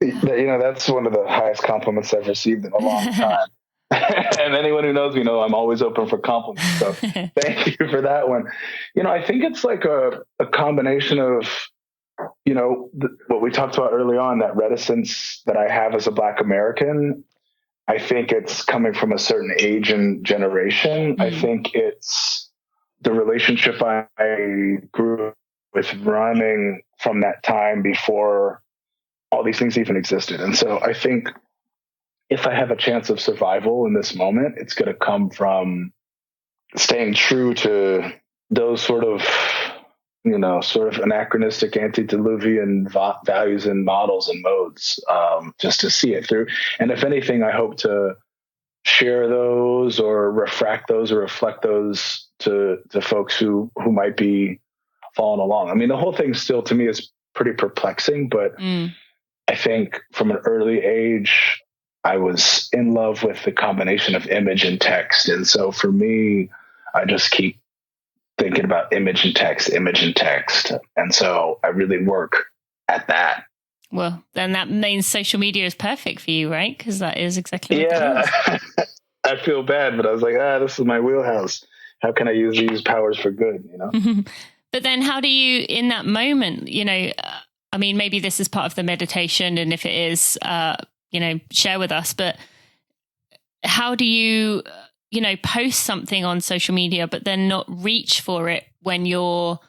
That's one of the highest compliments I've received in a long time. And anyone who knows me know I'm always open for compliments. So thank you for that one. I think it's like a combination of, what we talked about early on, that reticence that I have as a Black American. I think it's coming from a certain age and generation. I think it's the relationship I grew with running from that time before all these things even existed. And so I think if I have a chance of survival in this moment, it's going to come from staying true to those sort of anachronistic antediluvian values and models and modes, just to see it through. And if anything, I hope to share those or refract those or reflect those to folks who might be following along. I mean, the whole thing still to me is pretty perplexing, but I think from an early age, I was in love with the combination of image and text. And so for me, I just keep thinking about image and text. And so I really work at that. Well, then that means social media is perfect for you, right? Because that is exactly what it is. I feel bad, but I was like, this is my wheelhouse. How can I use these powers for good, you know? But then how do you, in that moment, I mean, maybe this is part of the meditation, and if it is, share with us, but how do you, post something on social media, but then not reach for it when you're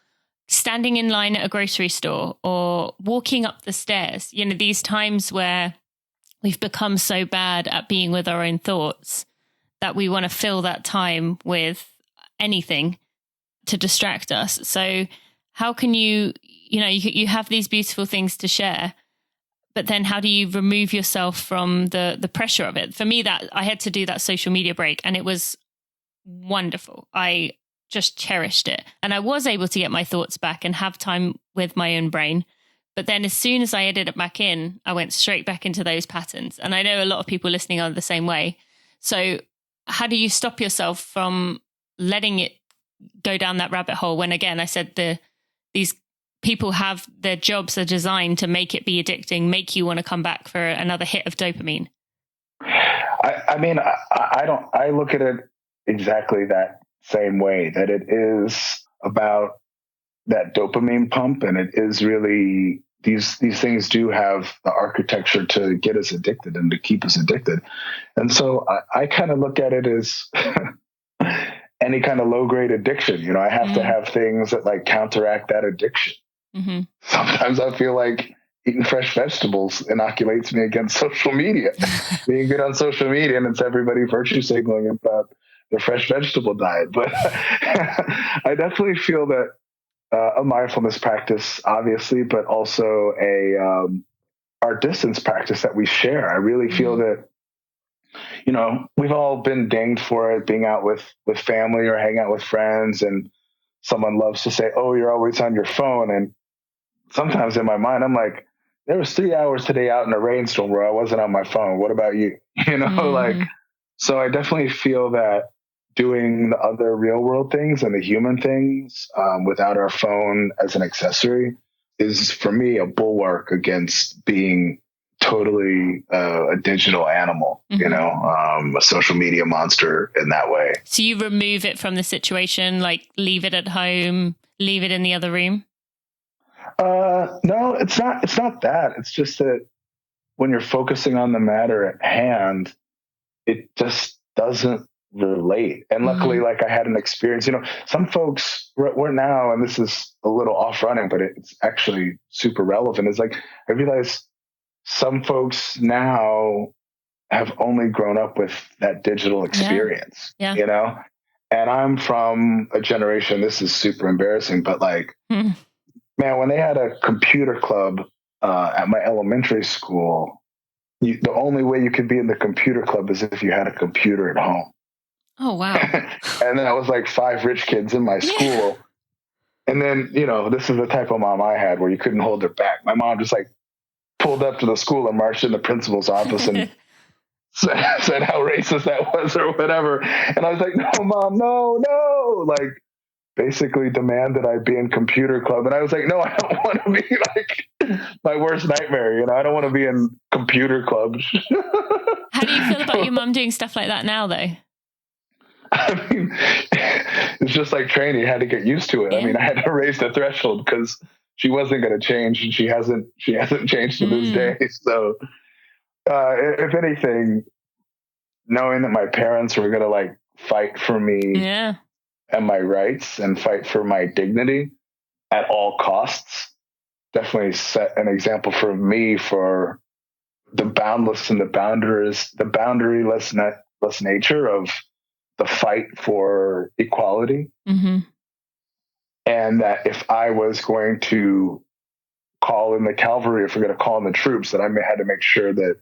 standing in line at a grocery store or walking up the stairs? These times where we've become so bad at being with our own thoughts that we want to fill that time with anything to distract us. So how can you have these beautiful things to share, but then how do you remove yourself from the pressure of it? For me, that I had to do that social media break, and it was wonderful. I just cherished it. And I was able to get my thoughts back and have time with my own brain. But then as soon as I added it back in, I went straight back into those patterns. And I know a lot of people listening are the same way. So how do you stop yourself from letting it go down that rabbit hole when, again, I said these people have their jobs are designed to make it be addicting, make you want to come back for another hit of dopamine? I look at it exactly that same way, that it is about that dopamine pump, and it is really these things do have the architecture to get us addicted and to keep us addicted. And so I kind of look at it as any kind of low grade addiction. I have to have things that like counteract that addiction. Mm-hmm. Sometimes I feel like eating fresh vegetables inoculates me against social media. Being good on social media, and it's everybody virtue signaling about their fresh vegetable diet. But I definitely feel that a mindfulness practice, obviously, but also our distance practice that we share. I really feel that, we've all been dinged for it, being out with family or hanging out with friends, and someone loves to say, "Oh, you're always on your phone." And sometimes in my mind, I'm like, there was 3 hours today out in a rainstorm where I wasn't on my phone. What about you? So I definitely feel that doing the other real world things and the human things without our phone as an accessory is, for me, a bulwark against being totally a digital animal, a social media monster in that way. So you remove it from the situation, like leave it at home, leave it in the other room? No, it's not that. It's just that when you're focusing on the matter at hand, it just doesn't relate. And luckily, like, I had an experience, some folks we're now, and this is a little off running, but it's actually super relevant. It's like, I realize some folks now have only grown up with that digital experience, and I'm from a generation, this is super embarrassing, but like, man, when they had a computer club at my elementary school, the only way you could be in the computer club is if you had a computer at home. Oh, wow. And then I was like 5 rich kids in my school. And then, this is the type of mom I had, where you couldn't hold her back. My mom just like pulled up to the school and marched in the principal's office and said how racist that was or whatever. And I was like, no, Mom, no. Like, basically demanded I be in computer club. And I was like, no, I don't want to be like my worst nightmare. I don't want to be in computer clubs. How do you feel about your mom doing stuff like that now, though? I mean, it's just like training. You had to get used to it. I mean, I had to raise the threshold because she wasn't going to change, and she hasn't changed to this day. So if anything, knowing that my parents were going to like fight for me and my rights and fight for my dignity, at all costs definitely set an example for me for the boundless and the boundaryless nature of the fight for equality. Mm-hmm. And that if I was going to call in the cavalry, if we're going to call in the troops, that I had to make sure that,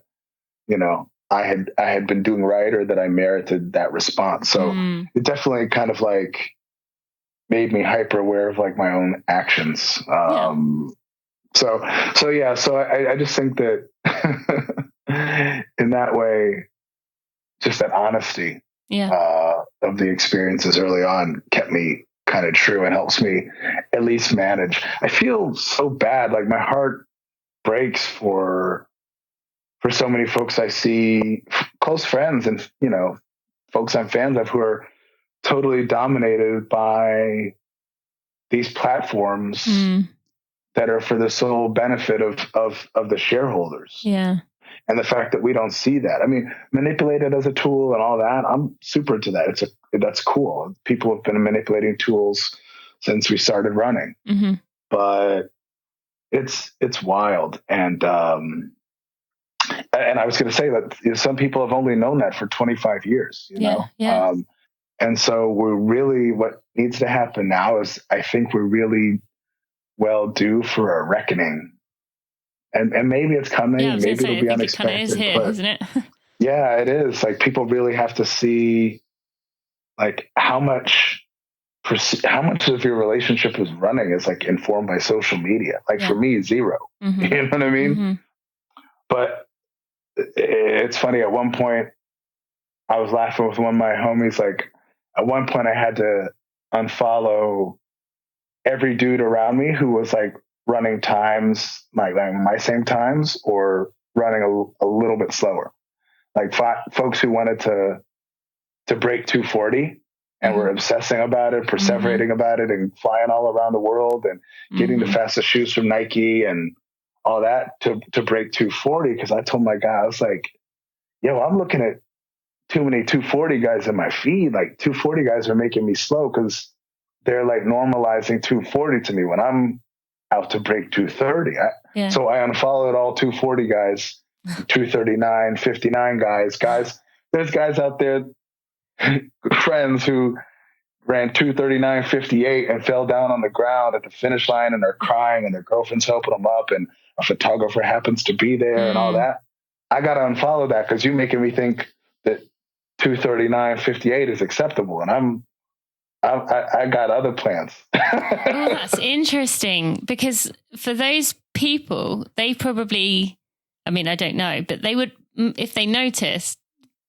I had been doing right, or that I merited that response. So it definitely kind of like made me hyper aware of like my own actions. So I just think that in that way, just that honesty of the experiences early on kept me kind of true and helps me at least manage. I feel so bad. Like my heart breaks for so many folks I see, close friends and, folks I'm fans of who are totally dominated by these platforms that are for the sole benefit of the shareholders. Yeah. And the fact that we don't see that. I mean, manipulated as a tool and all that, I'm super into that. That's cool. People have been manipulating tools since we started running, but it's wild. And I was going to say that some people have only known that for 25 years, you know? Yeah. And so what needs to happen now is I think we're really well due for a reckoning. And maybe it's coming, maybe it'll be unexpected. It kind of is here, isn't it? Yeah, it is. Like people really have to see like how much of your relationship is running is like informed by social media. Like for me, 0. You know what I mean? But it's funny. At one point, I was laughing with one of my homies. Like at one point, I had to unfollow every dude around me who was like running times like my same times or running a little bit slower. Like folks who wanted to break 240 and were obsessing about it, perseverating about it, and flying all around the world and getting the fastest shoes from Nike and all that to break 240. Because I told my guy, I was like, yo, I'm looking at too many 240 guys in my feed. Like 240 guys are making me slow because they're like normalizing 240 to me when I'm out to break 230. So I unfollowed all 240 guys, 239, 59 guys. There's guys out there, friends who ran 239, 58 and fell down on the ground at the finish line and they're crying and their girlfriend's helping them up and a photographer happens to be there and all that. I got to unfollow that because you're making me think that 239, 58 is acceptable. And I got other plans. Oh, that's interesting because for those people, they probably, I mean, I don't know, but they would, if they noticed,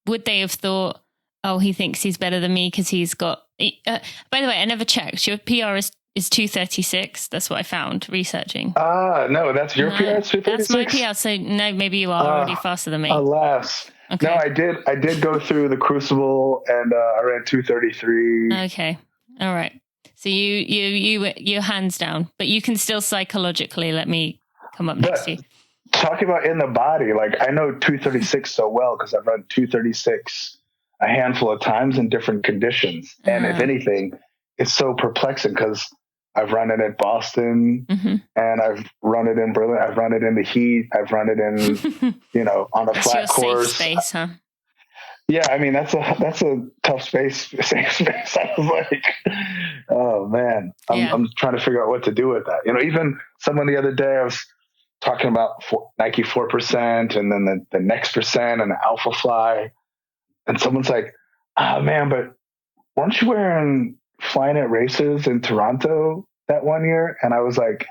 would they have thought, oh, he thinks he's better than me because he's got, by the way, I never checked. Your PR is 236. That's what I found researching. No, that's your PR, 236? That's my PR. So no, maybe you are already faster than me. Alas. Okay. No, I did go through the Crucible and I ran 233. Okay. All right. So you're hands down, but you can still psychologically let me come up next to you. Talking about in the body, like I know 236 so well because I've run 236 a handful of times in different conditions. And if anything, it's so perplexing because I've run it at Boston and I've run it in Berlin. I've run it in the heat. I've run it in, on a flat course. Safe space, huh? Yeah, I mean that's a tough space. Safe space. I was like, oh man, I'm trying to figure out what to do with that. Even someone the other day I was talking about Nike 4% and then the next percent and the Alpha Fly, and someone's like, oh man, but weren't you wearing Flyknit races in Toronto that one year? And I was like,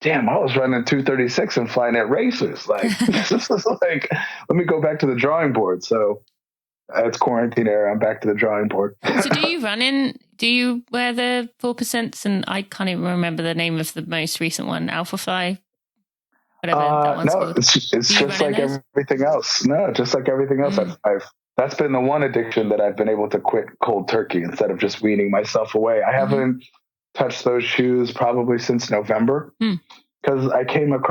damn, I was running 236 and Flyknit races. Like, this is like, let me go back to the drawing board. So it's quarantine era. I'm back to the drawing board. So do you wear the 4%? And I can't even remember the name of the most recent one, Alpha Fly. Whatever that one's called. It's just like everything else. No, just like everything else. That's been the one addiction that I've been able to quit cold turkey instead of just weaning myself away. I haven't touched those shoes probably since November because I came up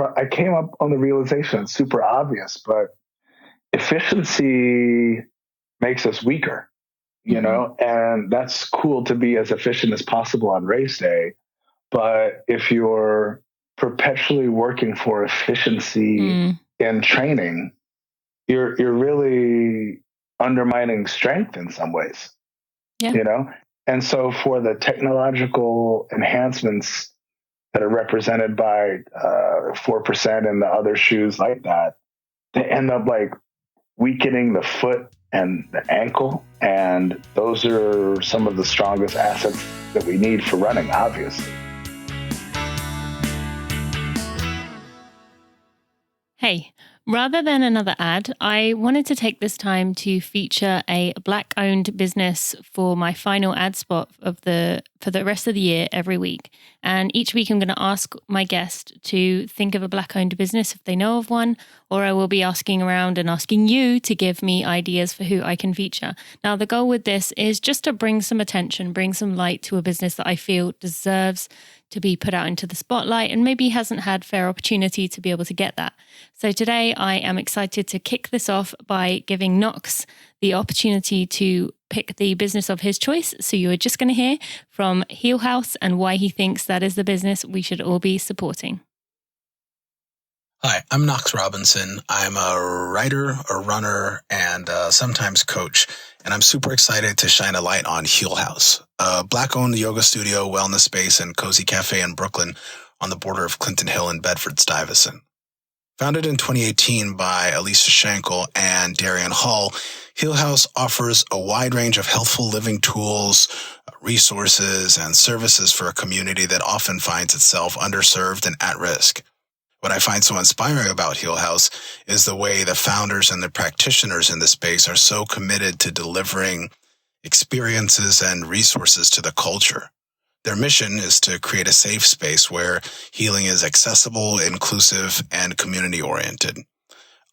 on the realization, it's super obvious, but efficiency makes us weaker, and that's cool to be as efficient as possible on race day. But if you're perpetually working for efficiency in training, you're really undermining strength in some ways, you know? And so for the technological enhancements that are represented by 4% and the other shoes like that, they end up like weakening the foot and the ankle. And those are some of the strongest assets that we need for running, obviously. Hey, rather than another ad, I wanted to take this time to feature a Black-owned business for my final ad spot for the rest of the year every week. And each week I'm going to ask my guest to think of a Black-owned business if they know of one, or I will be asking around and asking you to give me ideas for who I can feature. Now, the goal with this is just to bring some attention, bring some light to a business that I feel deserves to be put out into the spotlight and maybe hasn't had fair opportunity to be able to get that. So today I am excited to kick this off by giving Knox the opportunity to pick the business of his choice. So you're just going to hear from Heel House and why he thinks that is the business we should all be supporting. Hi, I'm Knox Robinson. I'm a writer, a runner, and sometimes coach. And I'm super excited to shine a light on Heel House, a Black-owned yoga studio, wellness space, and cozy cafe in Brooklyn on the border of Clinton Hill and Bedford-Stuyvesant. Founded in 2018 by Elisa Schenkel and Darian Hall, Heel House offers a wide range of healthful living tools, resources, and services for a community that often finds itself underserved and at risk. What I find so inspiring about Heel House is the way the founders and the practitioners in the space are so committed to delivering experiences and resources to the culture. Their mission is to create a safe space where healing is accessible, inclusive, and community-oriented.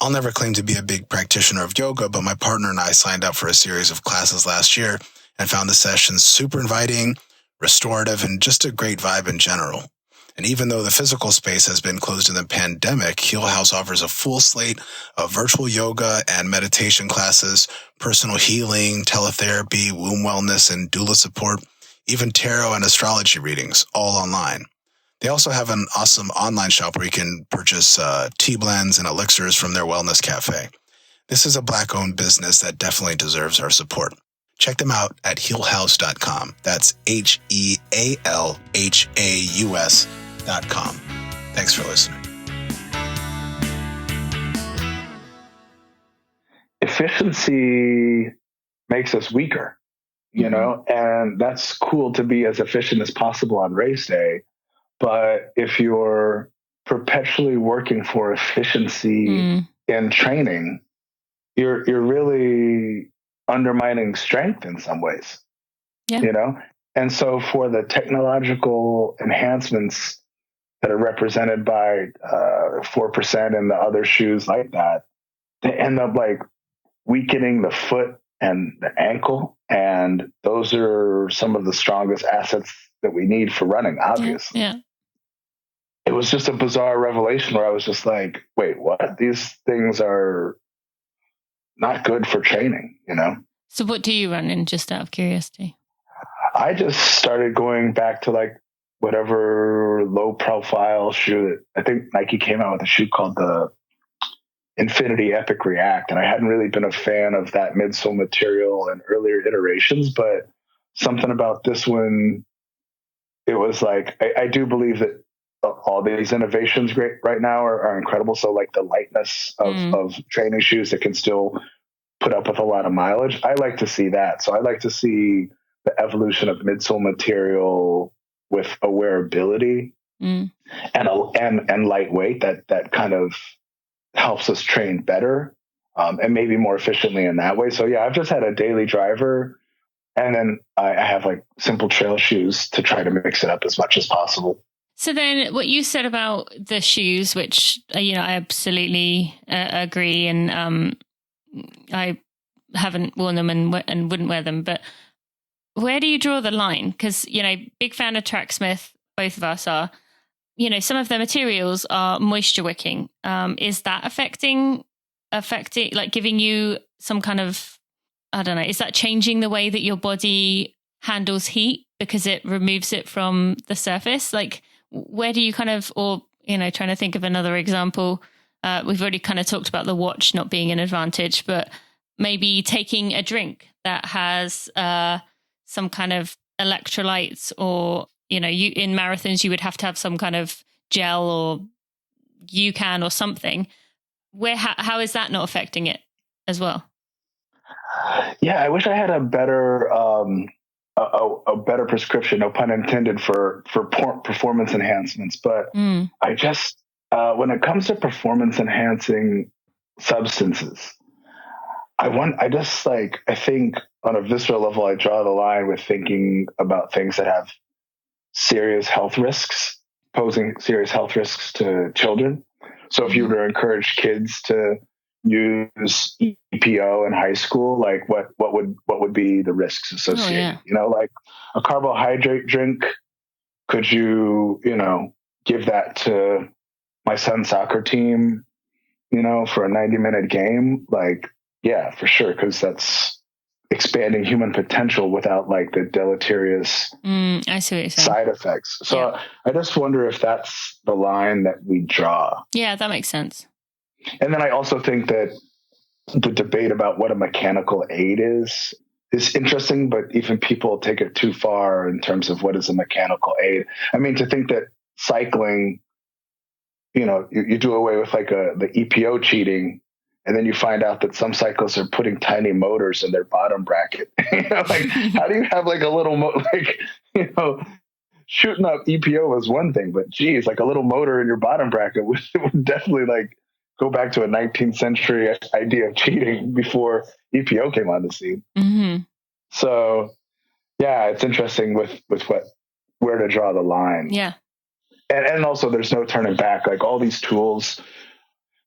I'll never claim to be a big practitioner of yoga, but my partner and I signed up for a series of classes last year and found the sessions super inviting, restorative, and just a great vibe in general. And even though the physical space has been closed in the pandemic, Heel House offers a full slate of virtual yoga and meditation classes, personal healing, teletherapy, womb wellness, and doula support, even tarot and astrology readings, all online. They also have an awesome online shop where you can purchase tea blends and elixirs from their wellness cafe. This is a Black-owned business that definitely deserves our support. Check them out at heelhouse.com. That's HEALHAUS.com. Thanks for listening. Efficiency makes us weaker, you know, and that's cool to be as efficient as possible on race day. But if you're perpetually working for efficiency in training, you're really undermining strength in some ways, you know? And so for the technological enhancements that are represented by 4% and the other shoes like that, they end up like weakening the foot and the ankle. And those are some of the strongest assets that we need for running, obviously. Yeah. It was just a bizarre revelation where I was just like, wait, what? These things are not good for training, you know? So what do you run in, just out of curiosity? I just started going back to like whatever low profile shoe that I think Nike came out with a shoe called the Infinity Epic React. And I hadn't really been a fan of that midsole material in earlier iterations, but something about this one, it was like, I do believe that all these innovations right now are incredible. So like the lightness of training shoes that can still put up with a lot of mileage. I like to see that. So I like to see the evolution of midsole material with a wearability and lightweight that kind of helps us train better and maybe more efficiently in that way. So yeah, I've just had a daily driver, and then I have like simple trail shoes to try to mix it up as much as possible. So then what you said about the shoes, which, you know, I absolutely agree. And I haven't worn them and wouldn't wear them. But where do you draw the line? Because, you know, big fan of Tracksmith, both of us are. You know, some of the materials are moisture wicking. Is that affecting, like giving you some kind of, I don't know, is that changing the way that your body handles heat because it removes it from the surface? Like, where do you kind of, or, trying to think of another example. We've already kind of talked about the watch not being an advantage, but maybe taking a drink that has some kind of electrolytes, or, you in marathons, you would have to have some kind of gel or UCAN or something. How is that not affecting it as well? Yeah, I wish I had a better a better prescription, no pun intended, for performance enhancements. But I just when it comes to performance enhancing substances, I think on a visceral level, I draw the line with thinking about things that have posing serious health risks to children. So if you were to encourage kids to use EPO in high school, like what would be the risks associated? Like a carbohydrate drink. Could you, give that to my son's soccer team, for a 90-minute game? Like, yeah, for sure. Cause that's expanding human potential without like the deleterious I see what you're saying. Side effects. So I just wonder if that's the line that we draw. Yeah, that makes sense. And then I also think that the debate about what a mechanical aid is interesting, but even people take it too far in terms of what is a mechanical aid. I mean, to think that cycling, you do away with like the EPO cheating, and then you find out that some cyclists are putting tiny motors in their bottom bracket. Like how do you have like a little shooting up EPO was one thing, but geez, like a little motor in your bottom bracket would definitely like go back to a 19th century idea of cheating before EPO came on the scene. Mm-hmm. So yeah, it's interesting with where to draw the line. Yeah. And also there's no turning back. Like all these tools,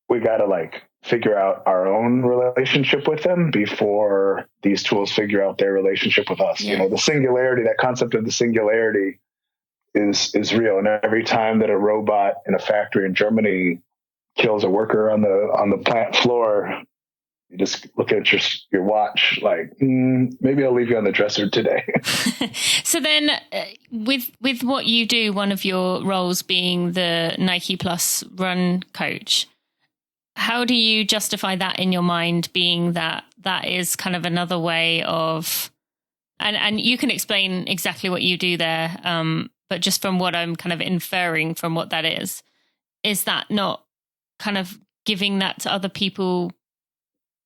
we got to like figure out our own relationship with them before these tools figure out their relationship with us. Yeah. The singularity, that concept of the singularity is real. And every time that a robot in a factory in Germany kills a worker on the plant floor, you just look at your watch like, maybe I'll leave you on the dresser today. So then with what you do, one of your roles being the Nike Plus run coach, how do you justify that in your mind, being that is kind of another way of, and you can explain exactly what you do there, but just from what I'm kind of inferring from what that is that not kind of giving that to other people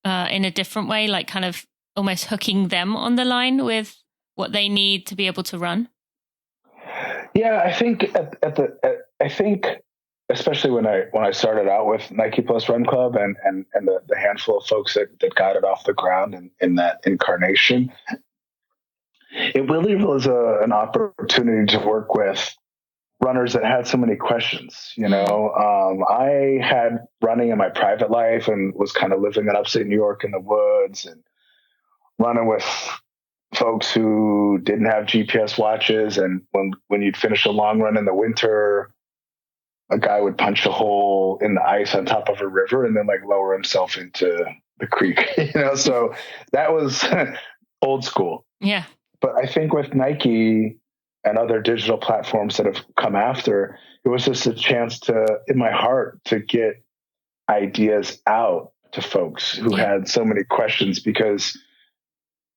in a different way, like kind of almost hooking them on the line with what they need to be able to run? Yeah, I think I think especially when I started out with Nike Plus Run Club and the handful of folks that got it off the ground in that incarnation, it really was an opportunity to work with runners that had so many questions. I had running in my private life and was kind of living in upstate New York in the woods and running with folks who didn't have GPS watches. And when you'd finish a long run in the winter, a guy would punch a hole in the ice on top of a river and then like lower himself into the creek, so that was old school. Yeah. But I think with Nike and other digital platforms that have come after, it was just a chance in my heart, to get ideas out to folks who had so many questions, because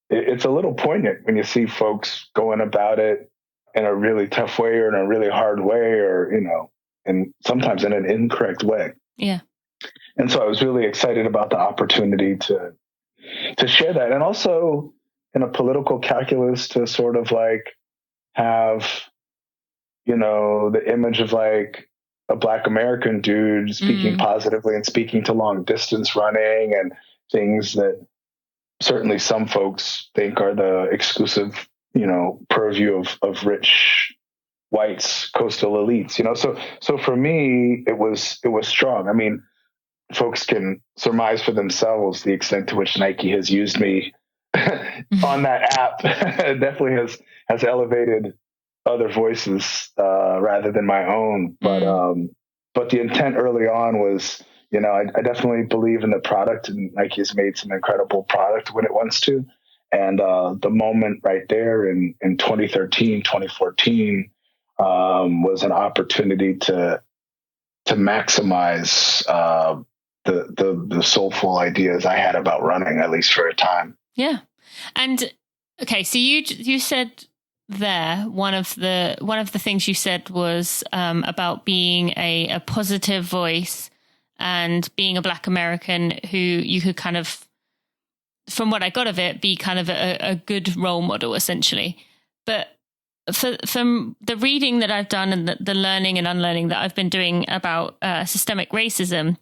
it's a little poignant when you see folks going about it in a really tough way or in a really hard way, or, and sometimes in an incorrect way. Yeah. And so I was really excited about the opportunity to share that. And also in a political calculus to sort of like have, the image of like a Black American dude speaking positively and speaking to long distance running and things that certainly some folks think are the exclusive, purview of rich whites, coastal elites, so for me, it was strong. I mean, folks can surmise for themselves the extent to which Nike has used me on that app. It definitely has elevated other voices rather than my own. But the intent early on was, I definitely believe in the product, and Nike has made some incredible product when it wants to. And the moment right there in 2013, 2014 was an opportunity to maximize the soulful ideas I had about running, at least for a time. Yeah. And okay, so you said there one of the things you said was about being a positive voice and being a Black American who you could kind of, from what I got of it, be kind of a good role model, essentially. But from the reading that I've done and the learning and unlearning that I've been doing about systemic racism,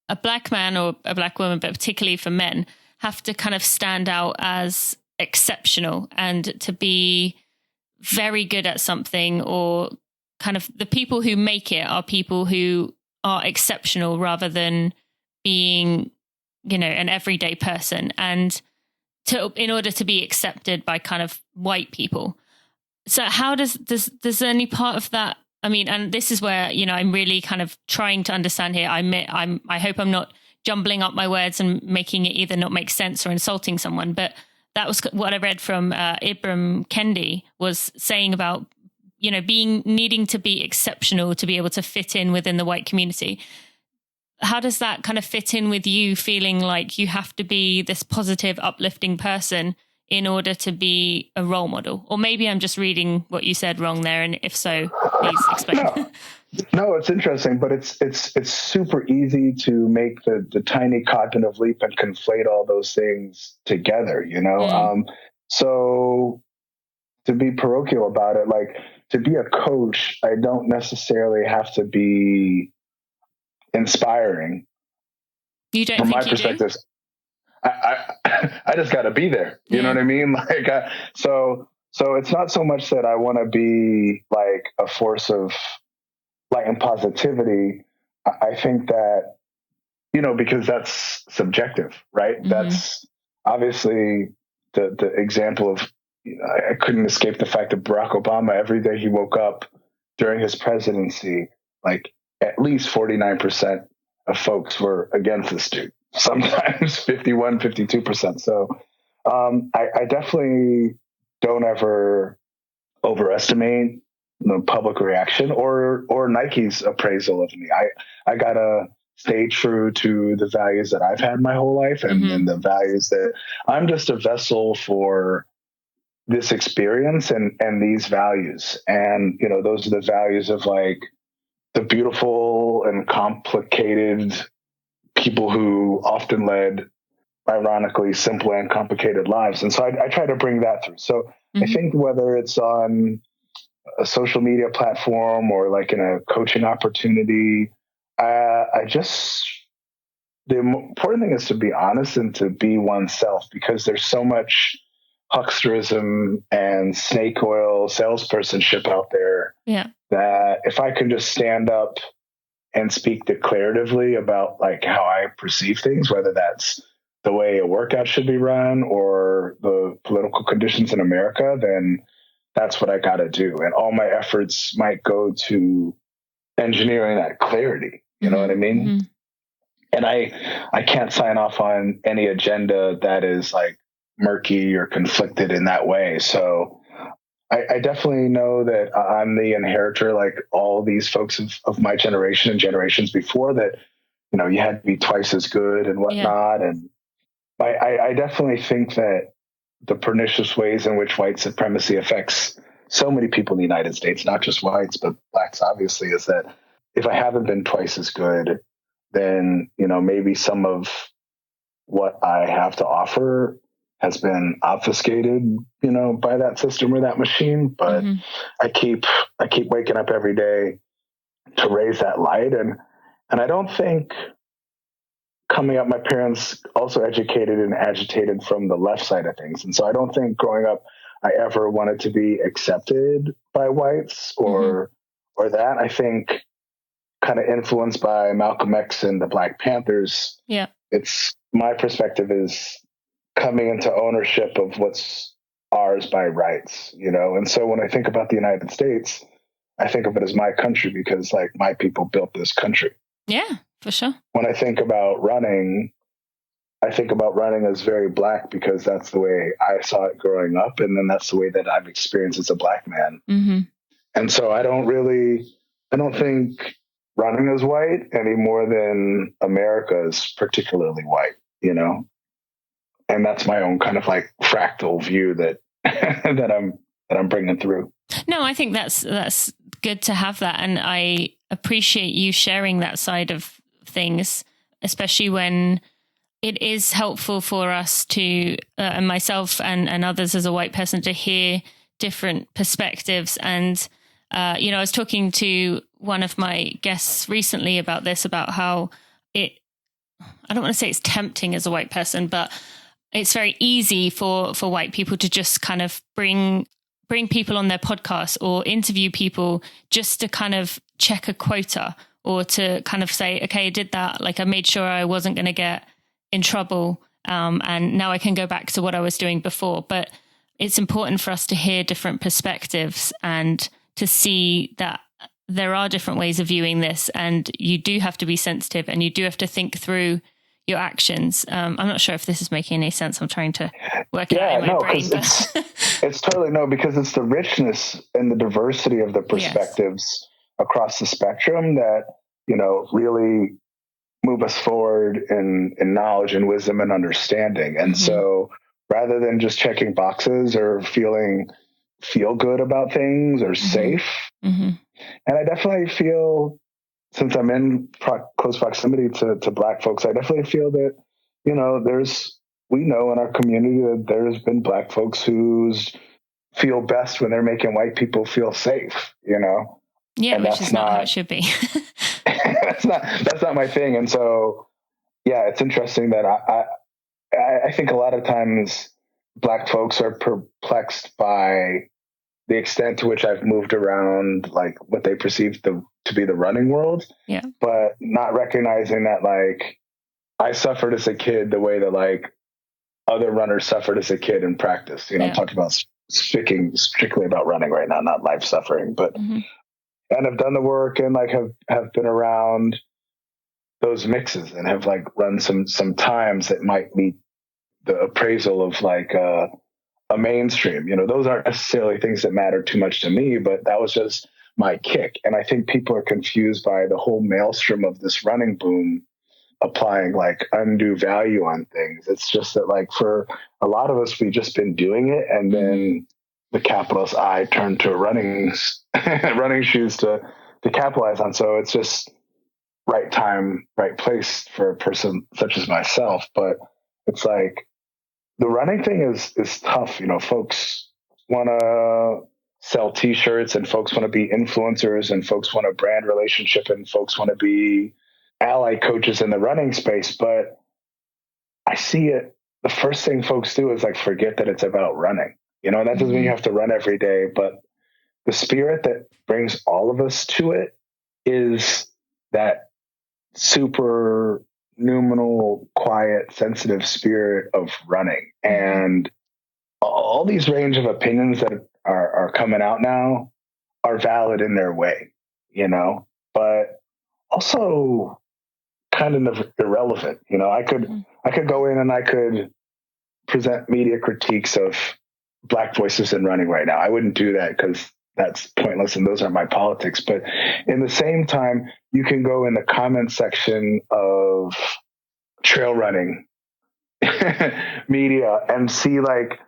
a Black man or a Black woman, but particularly for men, have to kind of stand out as exceptional and to be very good at something, or kind of the people who make it are people who are exceptional rather than being, an everyday person, and in order to be accepted by kind of white people. So how does any part of that, I mean, and this is where, I'm really kind of trying to understand here. I hope I'm not jumbling up my words and making it either not make sense or insulting someone, but that was what I read from Ibram Kendi, was saying about, needing to be exceptional to be able to fit in within the white community. How does that kind of fit in with you feeling like you have to be this positive, uplifting person in order to be a role model? Or maybe I'm just reading what you said wrong there. And if so, please explain. No, it's interesting, but it's super easy to make the tiny cognitive leap and conflate all those things together, So to be parochial about it, like to be a coach, I don't necessarily have to be inspiring. You don't from think my you perspective. do? I just got to be there. You know what I mean? Like, so it's not so much that I want to be like a force of light and positivity. I think that, because that's subjective, right? Mm-hmm. That's obviously the example of, I couldn't escape the fact that Barack Obama, every day he woke up during his presidency, like at least 49% of folks were against this dude. Sometimes 51, 52%. So I definitely don't ever overestimate the public reaction or Nike's appraisal of me. I gotta stay true to the values that I've had my whole life, and the values that I'm just a vessel for this experience and these values. And, those are the values of like the beautiful and complicated people who often led, ironically, simple and complicated lives. And so I try to bring that through. So I think whether it's on a social media platform or like in a coaching opportunity, the important thing is to be honest and to be oneself, because there's so much hucksterism and snake oil salespersonship out there that if I can just stand up and speak declaratively about like how I perceive things, whether that's the way a workout should be run or the political conditions in America, then that's what I got to do. And all my efforts might go to engineering that clarity. You know what I mean? Mm-hmm. And I can't sign off on any agenda that is like murky or conflicted in that way. So I definitely know that I'm the inheritor, like all these folks of my generation and generations before, that, you had to be twice as good and whatnot. Yeah. And I definitely think that the pernicious ways in which white supremacy affects so many people in the United States, not just whites, but blacks, obviously, is that if I haven't been twice as good, then, maybe some of what I have to offer has been obfuscated, by that system or that machine. But I keep waking up every day to raise that light. And I don't think coming up, my parents also educated and agitated from the left side of things. And so I don't think growing up, I ever wanted to be accepted by whites or that. I think kind of influenced by Malcolm X and the Black Panthers. Yeah. It's my perspective is coming into ownership of what's ours by rights, And so when I think about the United States, I think of it as my country because like my people built this country. Yeah, for sure. When I think about running, I think about running as very Black because that's the way I saw it growing up. And then that's the way that I've experienced as a Black man. Mm-hmm. And so I don't think running is white any more than America is particularly white, you know? And that's my own kind of like fractal view that, that I'm bringing through. No, I think that's good to have that. And I appreciate you sharing that side of things, especially when it is helpful for us to, and myself and others as a white person, to hear different perspectives. And, I was talking to one of my guests recently about this, about how I don't want to say it's tempting as a white person, but it's very easy for white people to just kind of bring people on their podcast or interview people just to kind of check a quota, or to kind of say, okay, I did that. Like, I made sure I wasn't going to get in trouble. And now I can go back to what I was doing before. But it's important for us to hear different perspectives and to see that there are different ways of viewing this. And you do have to be sensitive, and you do have to think through your actions. I'm not sure if this is making any sense. I'm trying to work it out in my brain. It's totally because it's the richness and the diversity of the perspectives across the spectrum that, really move us forward in knowledge and wisdom and understanding. And so rather than just checking boxes or feel good about things or safe, and I definitely feel, since I'm in close proximity to Black folks, I definitely feel that, we know in our community that there's been Black folks who feel best when they're making white people feel safe, Yeah, and which is not how it should be. that's not my thing. And so, yeah, it's interesting that I think a lot of times Black folks are perplexed by the extent to which I've moved around, like what they perceive to be the running world, but not recognizing that, like, I suffered as a kid the way that, like, other runners suffered as a kid in practice. I'm talking about speaking strictly about running right now, not life suffering, but, and have done the work and like have been around those mixes and have like run some times that might meet the appraisal of like a mainstream. Those aren't necessarily things that matter too much to me, but that was just my kick. And I think people are confused by the whole maelstrom of this running boom applying like undue value on things. It's just that, like, for a lot of us, we've just been doing it, and then the capitalist I turned to running shoes to capitalize on. So it's just right time, right place for a person such as myself. But it's like the running thing is tough. Folks want to sell t-shirts, and folks want to be influencers, and folks want a brand relationship, and folks want to be ally coaches in the running space. But I see it, the first thing folks do is like forget that it's about running. And that doesn't mean you have to run every day, but the spirit that brings all of us to it is that super numinal, quiet, sensitive spirit of running. And all these range of opinions that are coming out now are valid in their way, but also kind of irrelevant. I could go in and I could present media critiques of Black voices in running right now. I wouldn't do that because that's pointless and those aren't my politics. But in the same time, you can go in the comment section of trail running media and see like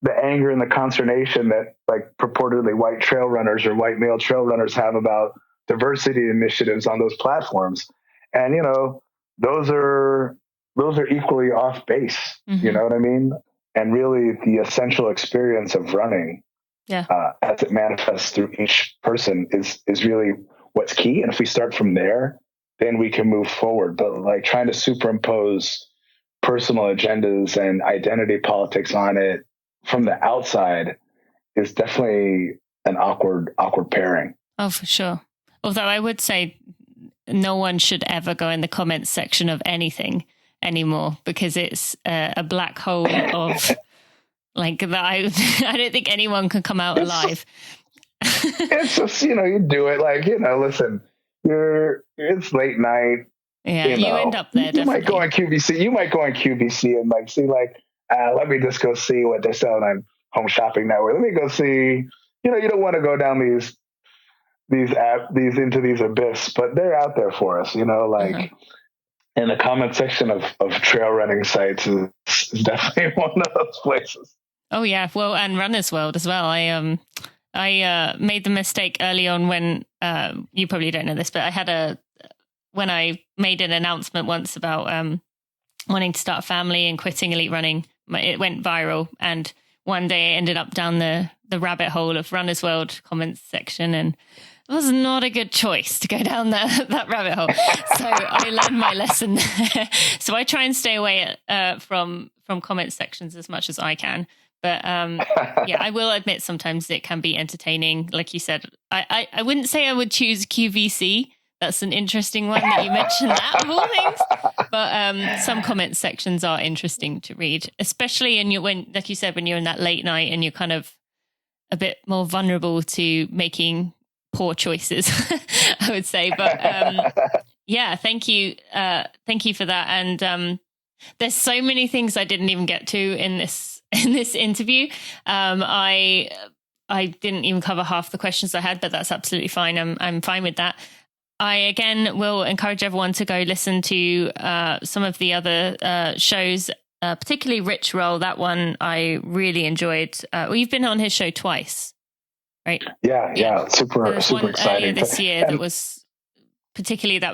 the anger and the consternation that like purportedly white trail runners or white male trail runners have about diversity initiatives on those platforms. And, those are equally off base. You know what I mean? And really the essential experience of running as it manifests through each person is really what's key. And if we start from there, then we can move forward. But like trying to superimpose personal agendas and identity politics on it from the outside is definitely an awkward pairing. Oh, for sure. Although I would say no one should ever go in the comments section of anything anymore, because it's a black hole of like that. I don't think anyone can come out alive. It's just, you do it like, listen, it's late night. Yeah, you end up there. You might go on QVC. You might go on QVC and like see like, let me just go see what they're selling on Home Shopping Network. Let me go see. You don't want to go down these into these abyss, but they're out there for us. Like in the comment section of trail running sites is definitely one of those places. Oh yeah, well, and Runner's World as well. I made the mistake early on when you probably don't know this, but when I made an announcement once about wanting to start a family and quitting elite running, it went viral. And one day I ended up down the rabbit hole of Runner's World comments section, and it was not a good choice to go down that rabbit hole. So I learned my lesson. So I try and stay away from comment sections as much as I can. But yeah, I will admit sometimes it can be entertaining. Like you said, I wouldn't say I would choose QVC. That's an interesting one that you mentioned that of all things. But some comment sections are interesting to read, especially when, like you said, when you're in that late night and you're kind of a bit more vulnerable to making poor choices, I would say. But yeah, thank you for that. And there's so many things I didn't even get to in this interview. I didn't even cover half the questions I had, but that's absolutely fine. I'm fine with that. I, again, will encourage everyone to go listen to some of the other shows, particularly Rich Roll. That one I really enjoyed. Well, you've been on his show twice, right? Yeah. Super exciting. Earlier this year that was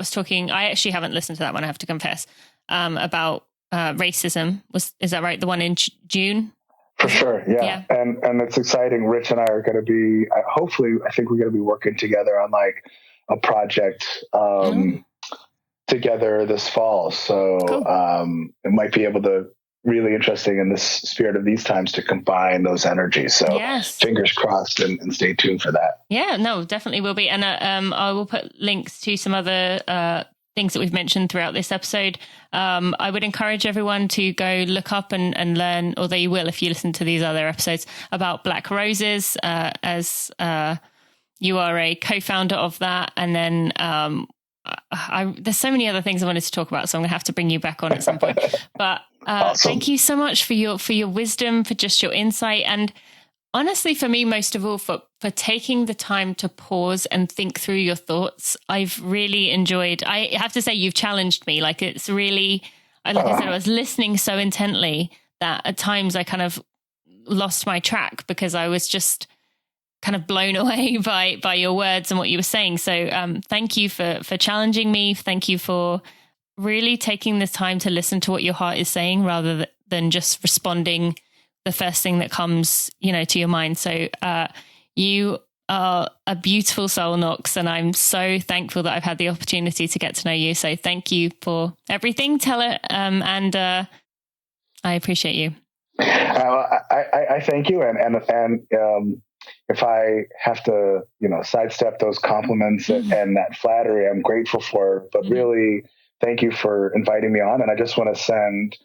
talking. I actually haven't listened to that one, I have to confess, about racism. Is that right? The one in June? For sure, yeah. And it's exciting. Rich and I are going to be, hopefully, I think we're going to be working together on like a project together this fall. So cool. It might be able to really interesting in this spirit of these times to combine those energies. So yes. Fingers crossed and stay tuned for that. Yeah, no, definitely will be. And I will put links to some other things that we've mentioned throughout this episode. I would encourage everyone to go look up and learn, although you will if you listen to these other episodes, about Black Roses, as you are a co-founder of that. And then there's so many other things I wanted to talk about, so I'm going to have to bring you back on at some point. But awesome. Thank you so much for your wisdom, for just your insight. And honestly, for me, most of all, for taking the time to pause and think through your thoughts. I've really enjoyed, I have to say, you've challenged me. Like, it's really, like I said, I was listening so intently that at times I kind of lost my track because I was just kind of blown away by your words and what you were saying. So thank you for challenging me. Thank you for really taking the time to listen to what your heart is saying rather than just responding the first thing that comes, to your mind. So you are a beautiful soul, Knox, and I'm so thankful that I've had the opportunity to get to know you. So thank you for everything. Tell it, and I appreciate you. I thank you, and if I have to, sidestep those compliments and that flattery, I'm grateful for it. But really, thank you for inviting me on. And I just want to send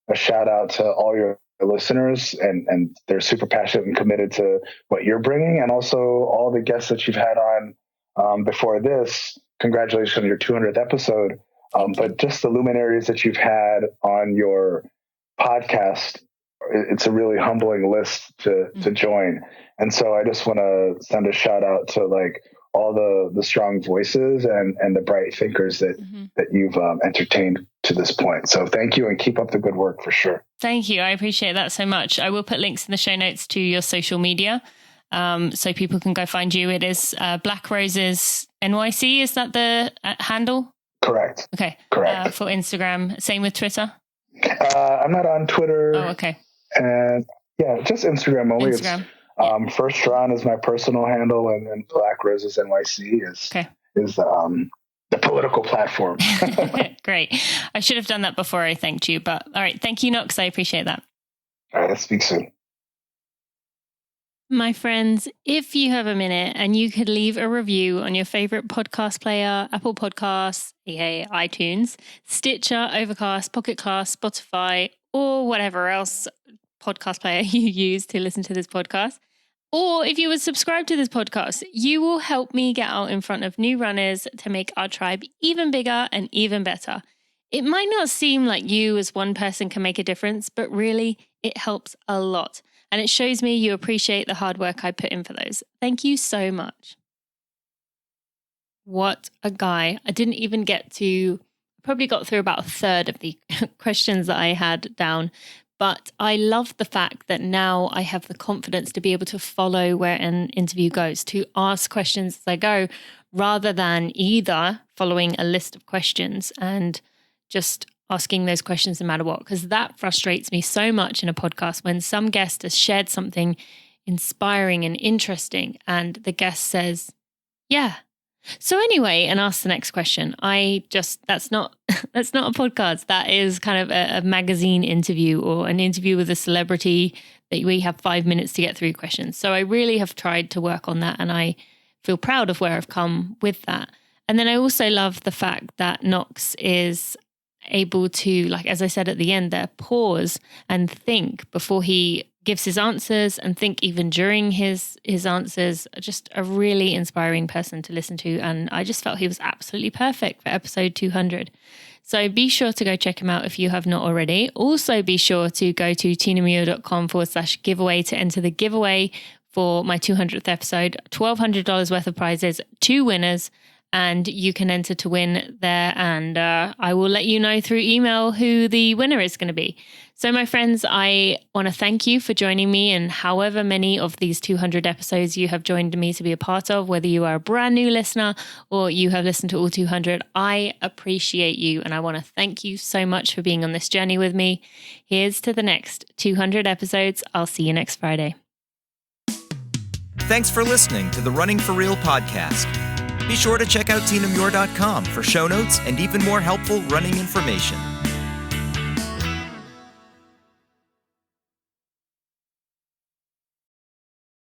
a shout out to all your listeners, and they're super passionate and committed to what you're bringing, and also all the guests that you've had on before this. Congratulations on your 200th episode. But just the luminaries that you've had on your podcast, it's a really humbling list to join. And so I just want to send a shout out to like all the strong voices and the bright thinkers that you've entertained to this point. So thank you, and keep up the good work for sure. Thank you. I appreciate that so much. I will put links in the show notes to your social media so people can go find you. It is Black Roses NYC. Is that the handle? Correct. Okay. Correct. For Instagram. Same with Twitter? I'm not on Twitter. Oh, okay. And yeah, just Instagram only. Instagram. First Ron is my personal handle, and then Black Roses NYC is the political platform. Great. I should have done that before I thanked you, but all right. Thank you, Knox. I appreciate that. All right. Let's speak soon. My friends, if you have a minute and you could leave a review on your favorite podcast player, Apple Podcasts, iTunes, Stitcher, Overcast, Pocket Cast, Spotify, or whatever else podcast player you use to listen to this podcast, Or if you would subscribe to this podcast, you will help me get out in front of new runners to make our tribe even bigger and even better. It might not seem like you as one person can make a difference, but really it helps a lot. And it shows me you appreciate the hard work I put in for those. Thank you so much. What a guy. I didn't even probably got through about a third of the questions that I had down. But I love the fact that now I have the confidence to be able to follow where an interview goes, to ask questions as I go, rather than either following a list of questions and just asking those questions no matter what, because that frustrates me so much in a podcast when some guest has shared something inspiring and interesting and the guest says, yeah. So anyway, and ask the next question. That's not a podcast. That is kind of a magazine interview or an interview with a celebrity that we have 5 minutes to get through questions. So I really have tried to work on that and I feel proud of where I've come with that. And then I also love the fact that Knox is able to, like, as I said at the end there, pause and think before he gives his answers and think even during his answers. Just a really inspiring person to listen to. And I just felt he was absolutely perfect for episode 200. So be sure to go check him out if you have not already. Also be sure to go to tinamuir.com/giveaway to enter the giveaway for my 200th episode. $1,200 worth of prizes, 2 winners. And you can enter to win there. And I will let you know through email who the winner is going to be. So my friends, I want to thank you for joining me in however many of these 200 episodes you have joined me to be a part of, whether you are a brand new listener or you have listened to all 200. I appreciate you. And I want to thank you so much for being on this journey with me. Here's to the next 200 episodes. I'll see you next Friday. Thanks for listening to the Running for Real podcast. Be sure to check out tinamuir.com for show notes and even more helpful running information.